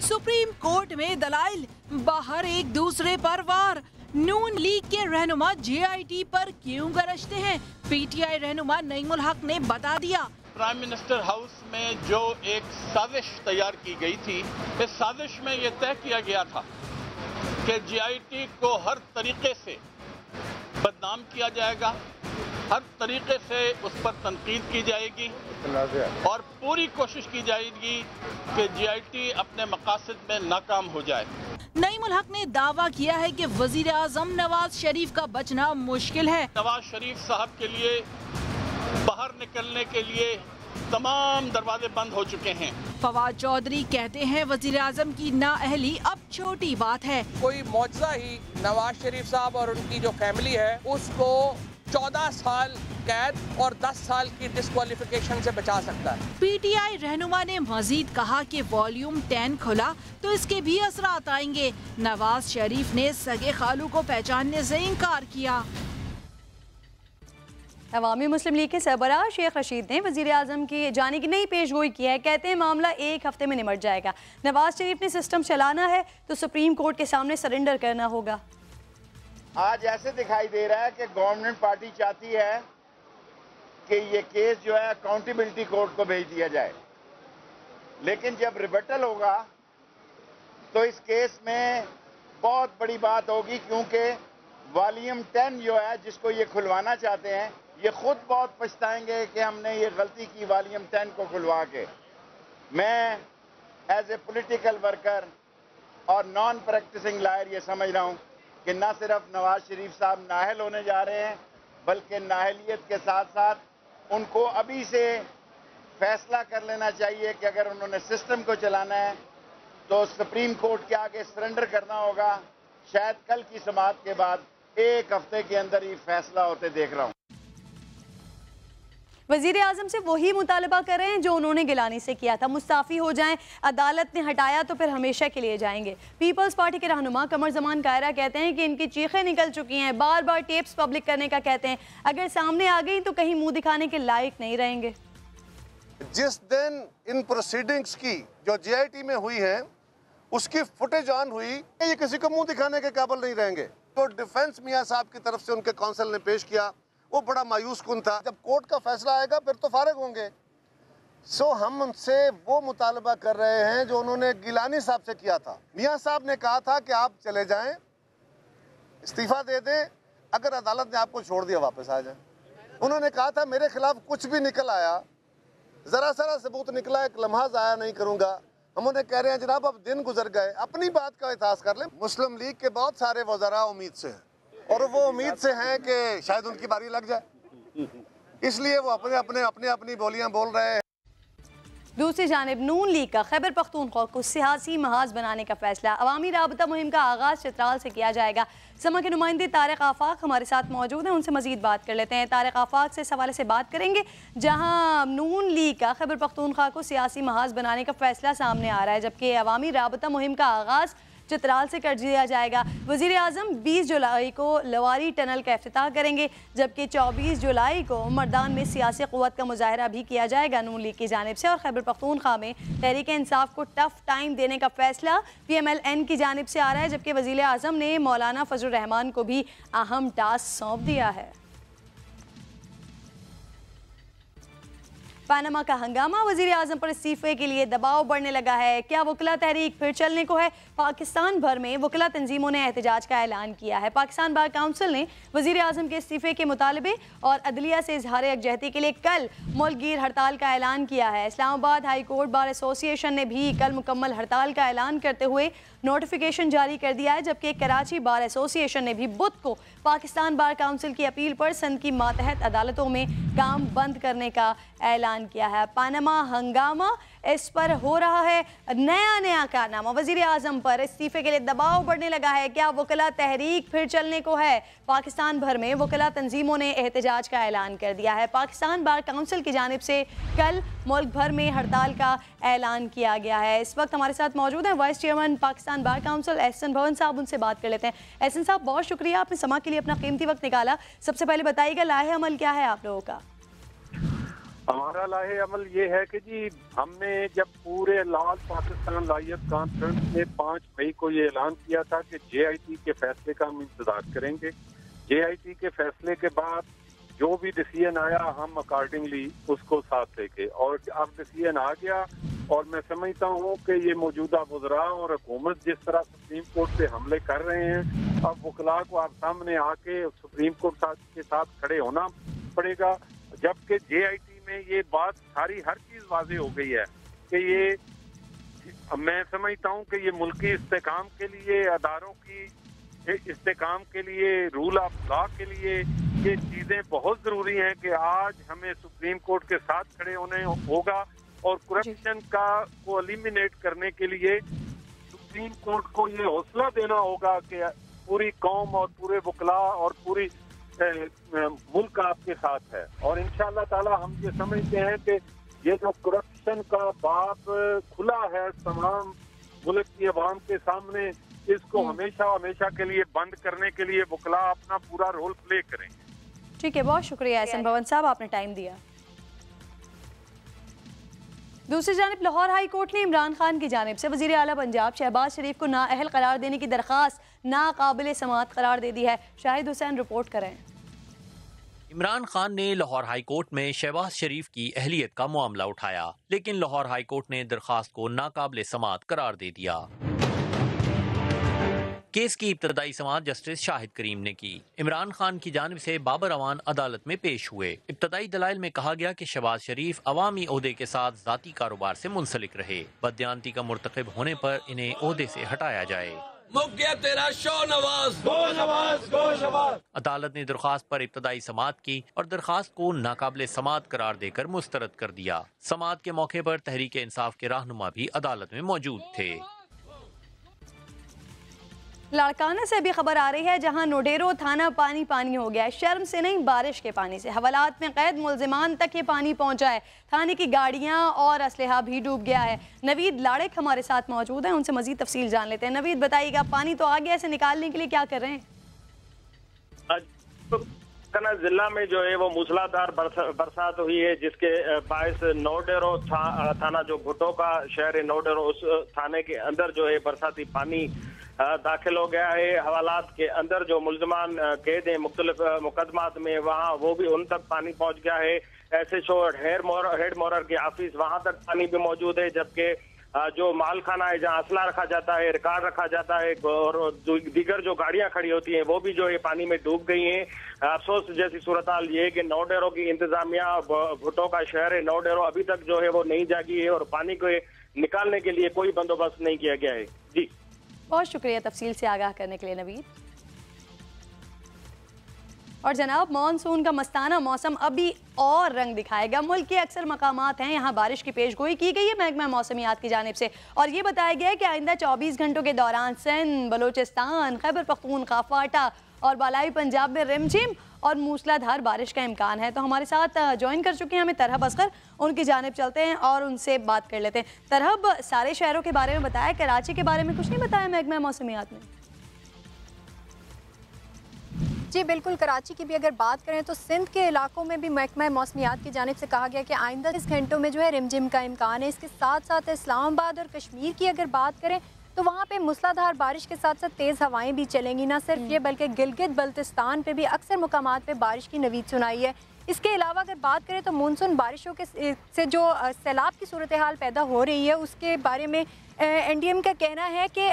सुप्रीम कोर्ट में दलाइल, बाहर एक दूसरे पर वार। नून लीग के रहनुमा JIT पर क्यों गरजते हैं, PTI रहनुमा नईमुल हक ने बता दिया। प्राइम मिनिस्टर हाउस में जो एक साजिश तैयार की गई थी, इस साजिश में ये तय किया गया था कि JIT को हर तरीके से बदनाम किया जाएगा, हर तरीके से उस पर तनकीद की जाएगी और पूरी कोशिश की जाएगी कि JIT अपने मकासद में नाकाम हो जाए। नईमुल हक ने दावा किया है कि वजीर आजम नवाज शरीफ का बचना मुश्किल है। नवाज शरीफ साहब के लिए बाहर निकलने के लिए तमाम दरवाजे बंद हो चुके हैं। फवाद चौधरी कहते हैं वजीर आजम की नाअहली अब छोटी बात है। कोई मौजज़ा ही नवाज शरीफ साहब और उनकी जो फैमिली है उसको 14 साल कैद और 10 साल की डिस्क्वालिफिकेशन से बचा सकता है। PTI रहनुमा ने मजीद कहा कि वॉल्यूम 10 खुला तो इसके भी असरात आएंगे। नवाज शरीफ ने सगे खालू को पहचानने से इनकार किया। अवामी मुस्लिम लीग के सरबराह शेख रशीद ने वजीर आजम की जाने की नई पेशगोई की है। कहते हैं मामला एक हफ्ते में निमट जाएगा। नवाज शरीफ ने सिस्टम चलाना है तो सुप्रीम कोर्ट के सामने सरेंडर करना होगा। आज ऐसे दिखाई दे रहा है कि गवर्नमेंट पार्टी चाहती है कि ये केस जो है अकाउंटेबिलिटी कोर्ट को भेज दिया जाए, लेकिन जब रिबटल होगा तो इस केस में बहुत बड़ी बात होगी, क्योंकि वॉल्यूम 10 जो है जिसको ये खुलवाना चाहते हैं ये खुद बहुत पछताएंगे कि हमने ये गलती की वॉल्यूम 10 को खुलवा के। मैं एज ए पॉलिटिकल वर्कर और नॉन प्रैक्टिसिंग लॉयर ये समझ रहा हूँ कि न सिर्फ नवाज शरीफ साहब नाअहल होने जा रहे हैं, बल्कि नाअहलियत के साथ साथ उनको अभी से फैसला कर लेना चाहिए कि अगर उन्होंने सिस्टम को चलाना है तो सुप्रीम कोर्ट के आगे सरेंडर करना होगा। शायद कल की समाअत के बाद एक हफ्ते के अंदर ही फैसला होते देख रहा हूँ। वजीर आजम से वही मुतालबा कर रहे हैं जो उन्होंने गिलानी से किया था, मुस्ताफ़ी हो जाएं। अदालत ने हटाया तो फिर हमेशा के लिए जाएंगे। पीपल्स पार्टी के रहनुमा कमर जमान कायरा कहते हैं कि इनकी चीखें निकल चुकी हैं, बार बार टेप्स पब्लिक करने का कहते हैं, अगर सामने आ गई तो कहीं मुंह दिखाने के लायक नहीं रहेंगे। जिस दिन इन प्रोसीडिंग्स की जो JIT में हुई है उसकी फुटेज ऑन हुई, ये किसी को मुंह दिखाने के काबिल नहीं रहेंगे। तो डिफेंस मियां साहब की तरफ से उनके काउंसिल ने पेश किया, वो बड़ा मायूस कुन था। जब कोर्ट का फैसला आएगा फिर तो फारिग होंगे। सो हम उनसे वो मुतालबा कर रहे हैं जो उन्होंने गिलानी साहब से किया था। मियां साहब ने कहा था कि आप चले जाएं, इस्तीफा दे दें, अगर अदालत ने आपको छोड़ दिया वापस आ जाए। उन्होंने कहा था मेरे खिलाफ कुछ भी निकल आया, जरा सारा सबूत निकला, एक लम्हा ज़ाया नहीं करूँगा। हम उन्हें कह रहे हैं जनाब अब दिन गुजर गए, अपनी बात का एहसास कर लें। मुस्लिम लीग के बहुत सारे वज़रा उम्मीद से हैं और वो उम्मीद से हैं कि शायद उनकी बारी लग जाए, इसलिए वो अपनी बोलियां बोल रहे हैं। दूसरी जानिब नून लीग का खैबर पख्तूनख्वा को सियासी महाज बनाने का फैसला। अवामी राबता मुहिम का आगाज़ चित्राल से किया जाएगा। समा के नुमाइंदे तारिक आफाक हमारे साथ मौजूद हैं, उनसे मजीद बात कर लेते हैं। तारिक आफाक से इस हवाले से बात करेंगे जहां नून लीग का खैबर पख्तूनख्वा को सियासी महाज बनाने का फैसला सामने आ रहा है, जबकि अवामी राबता मुहिम का आगाज़ चित्राल से कर दिया जाएगा। वज़ीर आज़म 20 जुलाई को लवारी टनल का इफ्तिताह करेंगे, जबकि 24 जुलाई को मर्दान में सियासी क़ुव्वत का मुजाहरा भी किया जाएगा नून लीग की जानिब से। और खैबर पख्तूनख्वा में तहरीक इंसाफ को टफ टाइम देने का फैसला PMLN की जानिब से आ रहा है, जबकि वज़ीर आज़म ने मौलाना फजलुर रहमान को भी अहम टास्क सौंप दिया है। पनामा का हंगामा, वज़ीर आज़म पर इस्तीफे के लिए दबाव बढ़ने लगा है। क्या वकला तहरीक फिर चलने को है? पाकिस्तान भर में वकला तंजीमों ने एहतजाज का ऐलान किया है। पाकिस्तान बार काउंसिल ने वज़ीर आज़म के इस्तीफे के मुतालबे और अदलिया से इजहार यकजहती के लिए कल मुल्कगीर हड़ताल का ऐलान किया है। Islamabad high court bar association ने भी कल मुकम्मल हड़ताल का ऐलान करते हुए नोटिफिकेशन जारी कर दिया है, जबकि कराची बार एसोसिएशन ने भी बुध को पाकिस्तान बार काउंसिल की अपील पर संद की मातहत अदालतों में काम बंद करने का ऐलान किया है। पनामा हंगामा इस पर हो रहा है नया कारनामा। वजीर आजम पर इस्तीफे के लिए दबाव बढ़ने लगा है। क्या वकला तहरीक फिर चलने को है? पाकिस्तान भर में वकला तंजीमों ने एहतजाज का ऐलान कर दिया है। पाकिस्तान बार काउंसिल की जानिब से कल मुल्क भर में हड़ताल का ऐलान किया गया है। इस वक्त हमारे साथ मौजूद हैं vice chairman Pakistan bar council Ahsan Bhoon साहब। उनसे बात कर लेते हैं। एहसन साहब, बहुत शुक्रिया, आपने समा के लिए अपना कीमती वक्त निकाला। सबसे पहले बताइएगा, लाहे अमल क्या है आप लोगों का? हमारा लाहे अमल ये है कि जी हमने जब पूरे लाल पाकिस्तान लायत कॉन्फ्रेंस में 5 मई को ये ऐलान किया था कि JIT के फैसले का हम इंतजार करेंगे। JIT के फैसले के बाद जो भी डिसीजन आया हम अकॉर्डिंगली उसको साथ लेके, और अब डिसीजन आ गया और मैं समझता हूँ कि ये मौजूदा वज़रा और हुकूमत जिस तरह सुप्रीम कोर्ट पे हमले कर रहे हैं, अब वकला को आप सामने आके सुप्रीम कोर्ट के साथ खड़े होना पड़ेगा। जबकि JIT में ये बात सारी हर चीज वाज़ेह हो गई है कि ये, मैं समझता हूँ कि ये मुल्की इस्तेकाम के लिए, अदारों की इस्तेकाम के लिए, रूल ऑफ लॉ के लिए ये चीजें बहुत जरूरी हैं कि आज हमें सुप्रीम कोर्ट के साथ खड़े होने होगा और करप्शन को एलिमिनेट करने के लिए सुप्रीम कोर्ट को ये हौसला देना होगा कि पूरी कौम और पूरे वकला और पूरी मुल्क आपके साथ है। और इंशाअल्लाह ताला हम ये समझते हैं कि ये जो करप्शन का बाप खुला है तमाम मुल्क की आवाम के सामने, इसको हमेशा के लिए बंद करने के लिए वकला अपना पूरा रोल प्ले करेंगे। ठीक है, बहुत शुक्रिया एहसन भवन साहब, आपने टाइम दिया। दूसरी जानिब लाहौर हाई कोर्ट ने इमरान खान की जानिब से वज़ीर आला पंजाब शहबाज शरीफ को नाअहल करार देने की दरख्वास्त नाकाबिल समाअत करार दे दी है। शाहिद हुसैन रिपोर्ट करें। इमरान खान ने लाहौर हाई कोर्ट में शहबाज शरीफ की अहलियत का मामला उठाया, लेकिन लाहौर हाई कोर्ट ने दरख्वास्त को नाकाबिल समाअत करार दे दिया। केस की इब्तदाई समाअत जस्टिस शाहिद करीम ने की। इमरान खान की जानिब से बाबर अवान अदालत में पेश हुए। इब्तदाई दलाइल में कहा गया कि शहबाज शरीफ अवामी ओहदे के साथ जाती कारोबार से मुंसलिक रहे। बददियानती का मुर्तकिब होने पर इन्हें ओहदे से हटाया जाए। तेरा शो नवाज, गो नवाज, गो नवाज। अदालत ने दरख्वास्त पर इब्तदाई समाअत की और दरख्वास्त को नाकाबिल समाअत करार देकर मुस्तरद कर दिया। समाअत के मौके पर तहरीक इंसाफ के रहनुमा भी अदालत में मौजूद थे। लाड़काना से भी खबर आ रही है, जहां नोडेरो थाना पानी पानी हो गया है। शर्म से नहीं, बारिश के पानी से। हवालात में कैद मुलजिमान तक ये पानी पहुंचा है। थाने की गाड़ियां और असलहा भी डूब गया है। नवीद लाड़क हमारे साथ मौजूद हैं, उनसे मजीद तफसील जान लेते हैं। नवीद, बताइएगा, पानी तो आ गया, इसे निकालने के लिए क्या कर रहे हैं? जिला में जो है वो मूसलाधार बरसात हुई है, जिसके बायस नोडेरो थाना जो भुट्टो का शहर है नोडेरो, उस थाने के अंदर जो है बरसाती पानी दाखिल हो गया है। हवालात के अंदर जो मुलजमान कैद हैं मुख्तलिफ मुकदमात में, वहाँ वो भी उन तक पानी पहुँच गया है। SHO हेड मोरर के ऑफिस वहाँ तक पानी भी मौजूद है, जबकि जो माल खाना है जहाँ असला रखा जाता है, रिकॉर्ड रखा जाता है और दीगर जो गाड़ियाँ खड़ी होती हैं वो भी जो है पानी में डूब गई हैं। अफसोस जैसी सूरत हाल ये है कि नोडेरो की इंतजामिया, भुट्टो का शहर है नोडेरो, अभी तक जो है वो नहीं जागी है और पानी को निकालने के लिए कोई बंदोबस्त नहीं किया गया है। जी, बहुत शुक्रिया तफसील से आगाह करने के लिए नवीद। और जनाब, मानसून का मस्ताना मौसम अभी और रंग दिखाएगा। मुल्क के अक्सर मकामात हैं यहाँ बारिश की पेशगोई की गई है महकमा मौसमियात की जानिब से, और ये बताया गया है कि आइंदा 24 घंटों के दौरान सिंध, बलोचिस्तान, खैबर पख्तूनख्वा, क्वाटा और बालाई पंजाब में रिमझिम और मूसलाधार बारिश का इम्कान है। तो हमारे साथ ज्वाइन कर चुके हैं हमें तरहब असगर, उनकी जानिब चलते हैं और उनसे बात कर लेते हैं। तरहब, सारे शहरों के बारे में बताया, कराची के बारे में कुछ नहीं बताया महकमा मौसमियात ने? जी बिल्कुल, कराची की भी अगर बात करें तो सिंध के इलाकों में भी महकमा मौसमियात की जानिब से कहा गया कि आइंदा 30 घंटों में जो है रिमझिम का इम्कान है। इसके साथ साथ इस्लामाबाद और कश्मीर की अगर बात करें तो वहाँ पे मूसलाधार बारिश के साथ साथ तेज़ हवाएं भी चलेंगी। ना सिर्फ ये बल्कि गिलगित बल्तिस्तान पे भी अक्सर मुकामात पे बारिश की नवीद सुनाई है। इसके अलावा अगर बात करें तो मानसून बारिशों के से जो सैलाब की सूरत हाल पैदा हो रही है उसके बारे में NDM का कहना है कि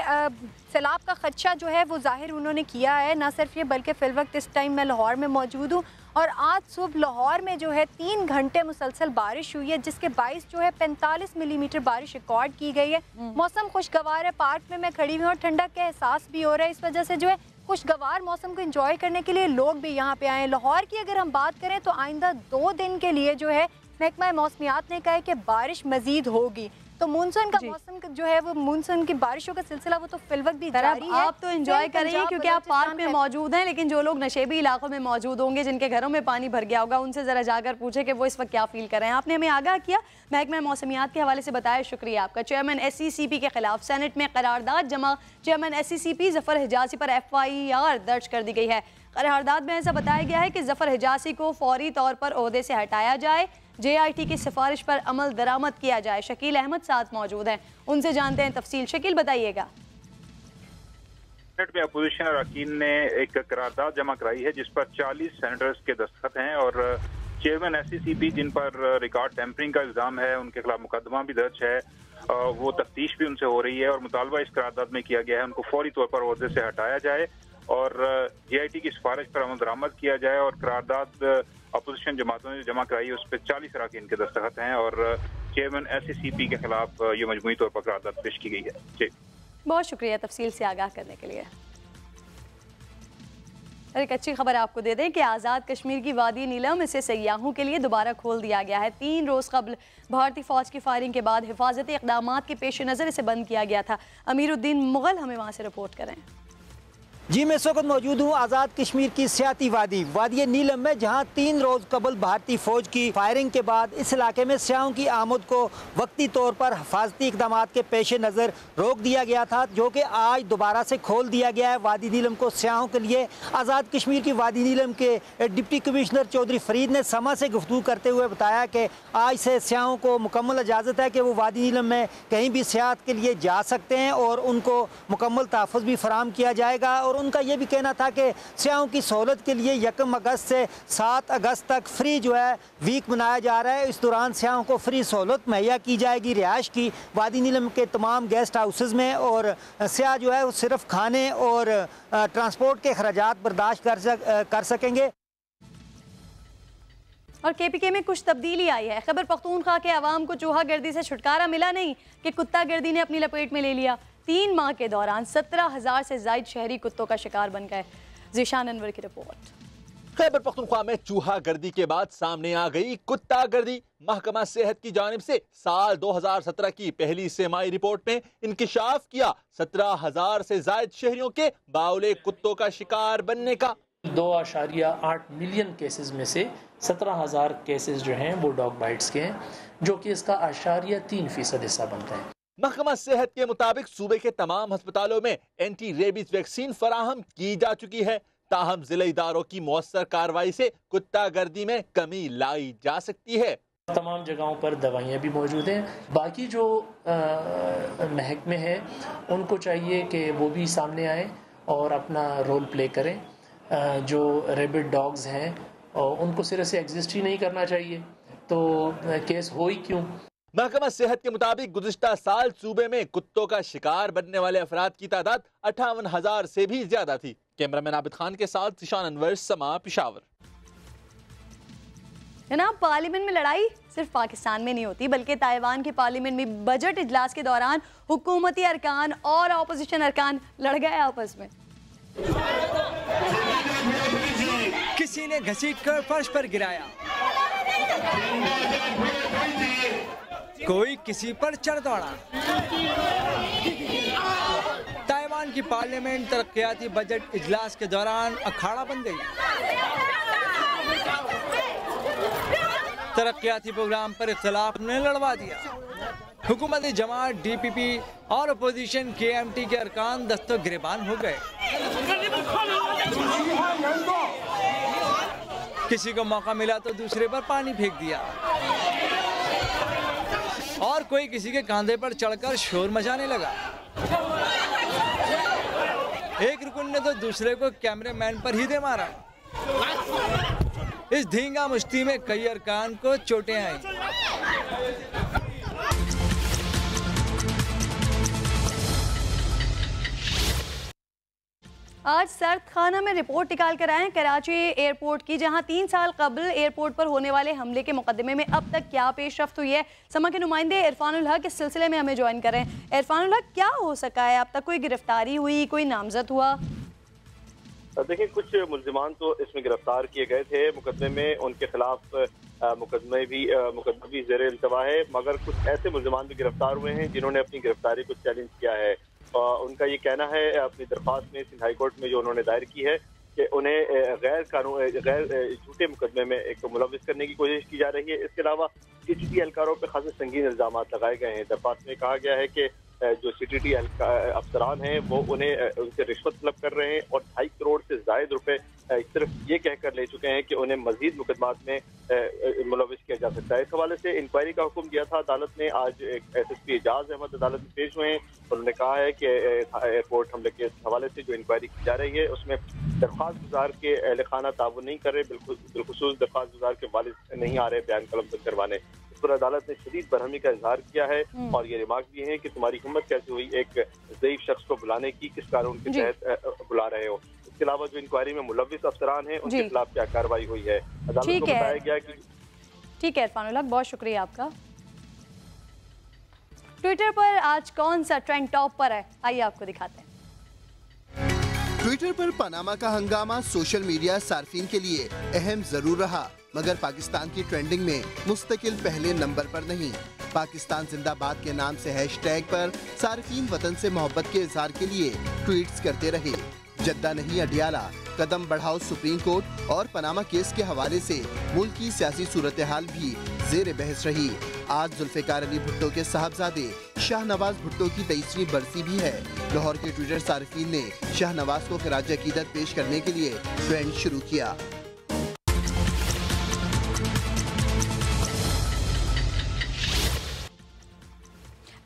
सैलाब का खदशा जो है वो जाहिर उन्होंने किया है। ना सिर्फ ये बल्कि फ़िलवक्त इस टाइम मैं लाहौर में मौजूद हूँ और आज सुबह लाहौर में जो है 3 घंटे मुसलसल बारिश हुई है, जिसके बाइस जो है 45 मिलीमीटर बारिश रिकॉर्ड की गई है। मौसम खुशगवार है, पार्क में मैं खड़ी हुई हूँ और ठंडक का एहसास भी हो रहा है। इस वजह से जो है खुशगवार मौसम को एंजॉय करने के लिए लोग भी यहाँ पे आए हैं। लाहौर की अगर हम बात करें तो आइंदा 2 दिन के लिए जो है महकमा मौसमियात ने कहा है कि बारिश मजीद होगी, तो मानसून का मौसम जो है वो मानसून की बारिशों का सिलसिला वो तो फिल वक्त भी जारी है। आप तो एंजॉय करेंगे क्योंकि आप पार्क में मौजूद हैं, लेकिन जो लोग नशेबी इलाकों में मौजूद होंगे, जिनके घरों में पानी भर गया होगा, उनसे ज़रा जाकर पूछे कि वो इस वक्त क्या फील कर रहे हैं। आपने हमें आगाह किया, महकमा मौसमियात के हवाले से बताया, शुक्रिया आपका। चेयरमैन SECP के खिलाफ सेनेट में करारदाद जमा। चेयरमैन SECP जफर हिजाजी पर FIR दर्ज कर दी गई है। करारदाद में ऐसा बताया गया है कि जफर हिजाजी को फौरी तौर पर ओहदे से हटाया जाए, JIT की सिफारिश पर अमल दरामद किया जाए। शकील अहमद साथ मौजूद हैं, उनसे जानते हैं तफसील। शकील बताइएगा। सेनेट में अपोजिशन अरकान ने एक करारदाद जमा कराई है जिस पर 40 सेनेटर्स के दस्तखत हैं और चेयरमैन SECP जिन पर रिकॉर्ड टेम्परिंग का इल्जाम है उनके खिलाफ मुकदमा भी दर्ज है, वो तफ्तीश भी उनसे हो रही है और मुतालबा इस करारदाद में किया गया है उनको फौरी तौर पर ओहदे से हटाया जाए और JIT की सिफारिश पर अमल दरामद किया जाए। और करारदाद अपोजिशन जमातों ने जमा कराई, उस पर 40 अरकान के दस्तखत हैं और चेयरमैन SECP के खिलाफ ये मजमूई तौर पर करारदाद पेश की गई है। जी बहुत शुक्रिया तफसील से आगाह करने के लिए। और एक अच्छी खबर आपको दे दें कि आज़ाद कश्मीर की वादी नीलम इसे सयाहों के लिए दोबारा खोल दिया गया है। 3 रोज़ कबल भारतीय फ़ौज की फायरिंग के बाद हिफाजती इक़दामात के पेश नज़र इसे बंद किया गया था। अमीरुद्दीन मुगल हमें वहाँ से रिपोर्ट करें। जी मैं इस वक्त मौजूद हूँ आज़ाद कश्मीर की सियाती वादी नीलम में, जहाँ 3 रोज़ कबल भारतीय फ़ौज की फायरिंग के बाद इस इलाके में स्याहों की आमद को वक्ती तौर पर हिफाजती इक़दाम के पेश नज़र रोक दिया गया था, जो कि आज दोबारा से खोल दिया गया है वादी नीलम को स्याहों के लिए। आज़ाद कश्मीर की वादी नीलम के डिप्टी कमिश्नर चौधरी फरीद ने समा से गुफ्तगू करते हुए बताया कि आज से स्याहों को मुकम्मल इजाज़त है कि वो वादी नीलम में कहीं भी सियाहत के लिए जा सकते हैं और उनको मुकम्मल तहफ़्फ़ुज़ भी फराहम किया जाएगा। और उनका ये भी कहना था कि सियाहों की सहूलत के लिए 1 अगस्त से 7 अगस्त तक फ्री जो है वीक मनाया जा रहा है। इस दौरान सियाहों को फ्री सहूलत मुहैया की जाएगी रिहाइश की वादी नीलम के तमाम गेस्ट हाउसेज में, और सियाह जो है वो सिर्फ खाने और ट्रांसपोर्ट के खर्चात बर्दाश्त कर सकेंगे। और KPK में कुछ तब्दीली आई है। खैबर पख्तूनख्वा के अवाम को चूहा गर्दी से छुटकारा मिला नहीं कि कुत्ता गर्दी ने अपनी लपेट में ले लिया। 3 माह के दौरान 17,000 से जायद शहरी कुत्तों का शिकार बन गए। ज़ीशान अनवर की रिपोर्ट। खैबर पख्तूनख्वा में चूहा गर्दी के बाद सामने आ गई कुत्ता गर्दी। महकमा सेहत की जानिब से साल 2017 की पहली सेमाई रिपोर्ट में इंकिशाफ किया 17,000 से जायद शहरियों के बाउले कुत्तों का शिकार बनने का। 2.8 मिलियन केसेस में से 17,000 केसेस जो हैं वो डॉग बाइट्स के हैं, जो कि इसका 3% हिस्सा बनता है। महकमा सेहत के मुताबिक सूबे के तमाम अस्पतालों में एंटी रेबीज वैक्सीन फराहम की जा चुकी है। ताहम जिला इदारों की मौसर कार्रवाई से कुत्ता गर्दी में कमी लाई जा सकती है। तमाम जगहों पर दवाइयाँ भी मौजूद हैं। बाकी जो महकमे हैं उनको चाहिए कि वो भी सामने आए और अपना रोल प्ले करें। जो रेबिड डॉग्स हैं उनको सिरे से एग्जिस्ट ही नहीं करना चाहिए, तो केस हो ही क्यों। महकमा सेहत के मुताबिक गुज़िश्ता साल सूबे में कुत्तों का शिकार बनने वाले अफराद की तादाद 58,000 से भी ज्यादा थी। कैमरामैन आबिद खान के साथ ज़ीशान अनवर, समा, पेशावर। जनाब, पार्लियामेंट में लड़ाई सिर्फ पाकिस्तान में नहीं होती, बल्कि ताइवान के पार्लियामेंट में बजट इजलास के दौरान हुकूमती अरकान और अपोजिशन अरकान लड़ गए आपस में। किसी ने घसीट कर फर्श पर गिराया, कोई किसी पर चढ़ दौड़ा। ताइवान की पार्लियामेंट तरक्याती बजट इजलास के दौरान अखाड़ा बन गई। तरक्याती प्रोग्राम पर इख्तलाफ ने लड़वा दिया। हुकूमती जमात DPP और अपोजिशन KMT के अरकान दस्तों गिरबान हो गए। किसी को मौका मिला तो दूसरे पर पानी फेंक दिया और कोई किसी के कांधे पर चढ़कर शोर मचाने लगा। एक रुकन ने तो दूसरे को कैमरामैन पर ही दे मारा। इस धींगा मुश्ती में कई अरकान को चोटें आई। आज सर्द खाना में रिपोर्ट निकाल कर आए कराची एयरपोर्ट की, जहां 3 साल कबल एयरपोर्ट पर होने वाले हमले के मुकदमे में अब तक क्या पेशरफ्त हुई है। समा के नुमाइंदे इरफानुल हक इस सिलसिले में हमें ज्वाइन करें। इरफानुल हक, क्या हो सका है अब तक? कोई गिरफ्तारी हुई, कोई नामजद हुआ? देखिए, कुछ मुल्जिमान तो इसमें गिरफ्तार किए गए थे मुकदमे में, उनके खिलाफ मुकदमा भी ज़ेर इल्तवा है, मगर कुछ ऐसे मुल्जिमान भी गिरफ्तार हुए हैं जिन्होंने अपनी गिरफ्तारी को चैलेंज किया है। उनका ये कहना है अपनी दरख्वास्त में सिंध हाई कोर्ट में जो उन्होंने दायर की है कि उन्हें गैर झूठे मुकदमे में एक मुलविस करने की कोशिश की जा रही है। इसके अलावा CTT एहलकारों पर खासे संगीन इल्जाम लगाए गए हैं। दरख्वास्त में कहा गया है कि जो CTT अफसरान हैं वो उनसे रिश्वत तलब कर रहे हैं और 2.5 करोड़ से ज़ायद रुपए सिर्फ ये कहकर ले चुके हैं कि उन्हें मजीद मुकदमात में मुलविस किया जा सकता है। इस हवाले से इंक्वायरी का हुक्म दिया था अदालत ने। आज SSP एजाज अहमद अदालत में पेश हुए हैं। उन्होंने कहा है कि एयरपोर्ट हमले के हवाले से जो इंक्वायरी की जा रही है उसमें दरख्वास्त गुजार के अहल खाना ताउन नहीं कर रहे, बिलखुसूस दरख्वास्त गुजार के वालिद नहीं आ रहे बयान कलम करवाने। इस पर अदालत ने शदीद बरहमी का इजहार किया है और ये रिमार्क दिए हैं कि तुम्हारी हिम्मत कैसे हुई एक ज़ईफ शख्स को बुलाने की, किस कानून के तहत बुला रहे हो। इसके अलावा जो इंक्वायरी में मुलविस अफसरान हैं उनके खिलाफ क्या कार्रवाई हुई है, अदालत को बताया गया कि ठीक है। इरफानुल हक, बहुत शुक्रिया आपका। ट्विटर पर आज कौन सा ट्रेंड टॉप पर है, आइए आपको दिखाते हैं। ट्विटर पर पनामा का हंगामा सोशल मीडिया सार्फिन के लिए अहम जरूर रहा, मगर पाकिस्तान की ट्रेंडिंग में मुस्तकिल पहले नंबर पर नहीं। पाकिस्तान जिंदाबाद के नाम से हैशटैग पर सार्फिन वतन से मोहब्बत के इजहार के लिए ट्वीट्स करते रहे। जद्दा नहीं अडियाला, कदम बढ़ाओ सुप्रीम कोर्ट और पनामा केस के हवाले से मुल्क की सियासी सूरत हाल भी जेर बहस रही। आज जुल्फिकार अली भुट्टो के साहबजादे शाहनवाज भुट्टो की 23वीं बरसी भी है। लाहौर के ट्विटर सार्फिन ने शाहनवाज को खिराज अकीदत पेश करने के लिए ट्रेंड शुरू किया।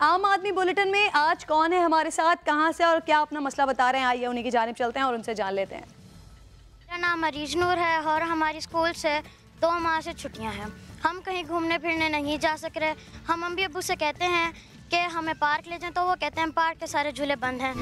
आम आदमी बुलेटिन में आज कौन है हमारे साथ, कहां से और क्या अपना मसला बता रहे हैं, आइए उन्हीं की जानिब चलते हैं और उनसे जान लेते हैं। मेरा नाम अरीज नूर है और हमारी स्कूल से 2 माह से छुट्टियां हैं। हम कहीं घूमने फिरने नहीं जा सक रहे। हम अम्मी अब्बू से कहते हैं कि हमें पार्क ले जाएं तो वो कहते हैं पार्क के सारे झूले बंद हैं।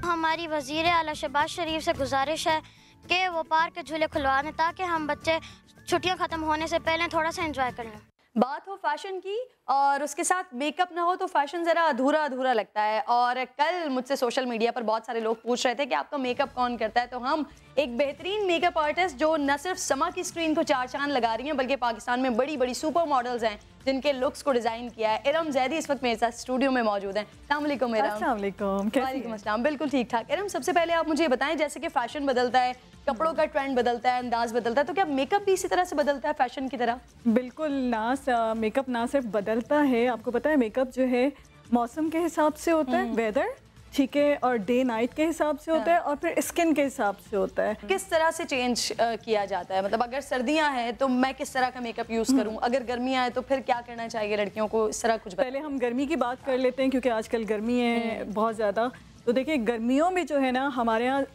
हमारी वज़ीर आला शहबाज शरीफ से गुजारिश है कि वो पार्क के झूले खुलवा दें ताकि हम बच्चे छुट्टियां ख़त्म होने से पहले थोड़ा सा एंजॉय कर लें। बात हो फैशन की और उसके साथ मेकअप ना हो तो फैशन ज़रा अधूरा अधूरा लगता है। और कल मुझसे सोशल मीडिया पर बहुत सारे लोग पूछ रहे थे कि आपका मेकअप कौन करता है, तो हम एक बेहतरीन मेकअप आर्टिस्ट जो न सिर्फ समा की स्क्रीन को 4 चांद लगा रही हैं बल्कि पाकिस्तान में बड़ी बड़ी सुपर मॉडल्स हैं जिनके लुक्स को डिज़ाइन किया है। इरम जैदी इस वक्त मेरे साथ स्टूडियो में मौजूद हैं। अस्सलाम वालेकुम इरम। अस्सलाम वालेकुम, वालेकुम अस्सलाम। बिल्कुल ठीक ठाक। इरम, सबसे पहले आप मुझे बताएं, जैसे कि फैशन बदलता है, कपड़ों का ट्रेंड बदलता है, अंदाज बदलता है, तो क्या मेकअप भी इसी तरह से बदलता है फैशन की तरह? बिल्कुल ना, मेकअप ना सिर्फ बदलता है, आपको पता है मेकअप जो है मौसम के हिसाब से होता है, वेदर, ठीक है, और डे नाइट के हिसाब से होता है और फिर स्किन के हिसाब से होता है। किस तरह से चेंज किया जाता है? मतलब अगर सर्दियां हैं तो मैं किस तरह का मेकअप यूज़ करूं, अगर गर्मियां हैं तो फिर क्या करना चाहिए लड़कियों को, इस तरह कुछ पहले हम गर्मी की बात कर लेते हैं क्योंकि आजकल गर्मी है बहुत ज़्यादा। तो देखिए गर्मियों में जो है ना हमारे यहाँ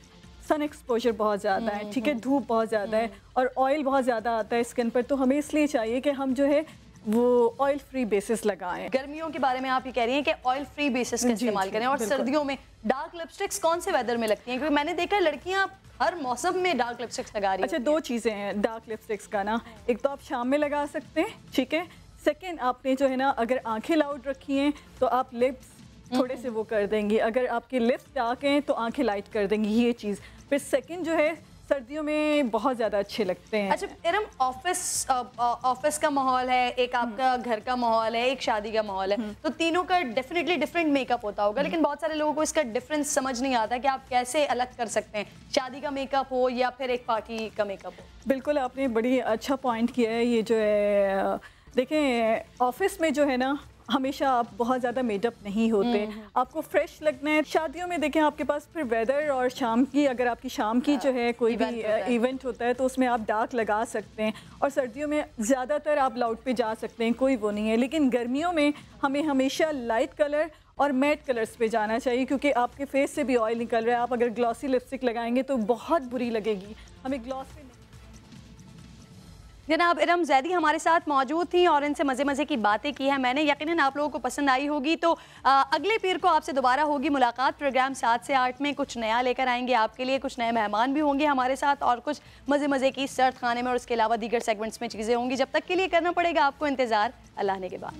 सन एक्सपोजर बहुत ज़्यादा है, ठीक है, धूप बहुत ज़्यादा है और ऑयल बहुत ज़्यादा आता है स्किन पर, तो हमें इसलिए चाहिए कि हम जो है वो ऑयल फ्री बेसिस लगाएं। गर्मियों के बारे में आप ये कह रही हैं कि ऑयल फ्री बेसिस का इस्तेमाल करें। और सर्दियों में डार्क लिपस्टिक्स कौन से वेदर में लगती हैं? क्योंकि मैंने देखा है लड़कियां हर मौसम में डार्क लिपस्टिक्स लगा रही हैं। अच्छा, 2 चीज़ें हैं डार्क लिपस्टिक्स का ना, एक तो आप शाम में लगा सकते हैं, ठीक है, सेकेंड आपने जो है ना अगर आंखें लाउड रखी हैं तो आप लिप्स थोड़े से वो कर देंगी, अगर आपके लिप्स डार्क हैं तो आंखें लाइट कर देंगी, ये चीज़। फिर सेकेंड जो है सर्दियों में बहुत ज़्यादा अच्छे लगते हैं। अच्छा इरम, ऑफिस का माहौल है, एक आपका घर का माहौल है, एक शादी का माहौल है, तो तीनों का डेफिनेटली डिफरेंट मेकअप होता होगा, लेकिन बहुत सारे लोगों को इसका डिफरेंस समझ नहीं आता कि आप कैसे अलग कर सकते हैं, शादी का मेकअप हो या फिर एक पार्टी का मेकअप हो। बिल्कुल, आपने बड़ी अच्छा पॉइंट किया है। ये जो है देखें ऑफिस में जो है ना हमेशा आप बहुत ज़्यादा मेकअप नहीं होते, आपको फ्रेश लगना है। शादियों में देखें आपके पास फिर वेदर और शाम की, अगर आपकी शाम की जो है कोई भी इवेंट होता है तो उसमें आप डार्क लगा सकते हैं और सर्दियों में ज़्यादातर आप लाउड पे जा सकते हैं, कोई वो नहीं है। लेकिन गर्मियों में हमें हमेशा लाइट कलर और मैट कलर्स पे जाना चाहिए क्योंकि आपके फेस से भी ऑयल निकल रहा है। आप अगर ग्लॉसी लिपस्टिक लगाएंगे तो बहुत बुरी लगेगी, हमें ग्लॉस पे जनाब इरम जैदी हमारे साथ मौजूद थी और इनसे मज़े मज़े की बातें की हैं मैंने, यकीनन आप लोगों को पसंद आई होगी। तो अगले पीर को आपसे दोबारा होगी मुलाकात। प्रोग्राम 7 से 8 में कुछ नया लेकर आएंगे आपके लिए, कुछ नए मेहमान भी होंगे हमारे साथ और कुछ मज़े मज़े की सर्द खाने में और उसके अलावा दीगर सेगमेंट्स में चीज़ें होंगी। जब तक के लिए करना पड़ेगा आपको इंतज़ार अल्लाह ने के बाद।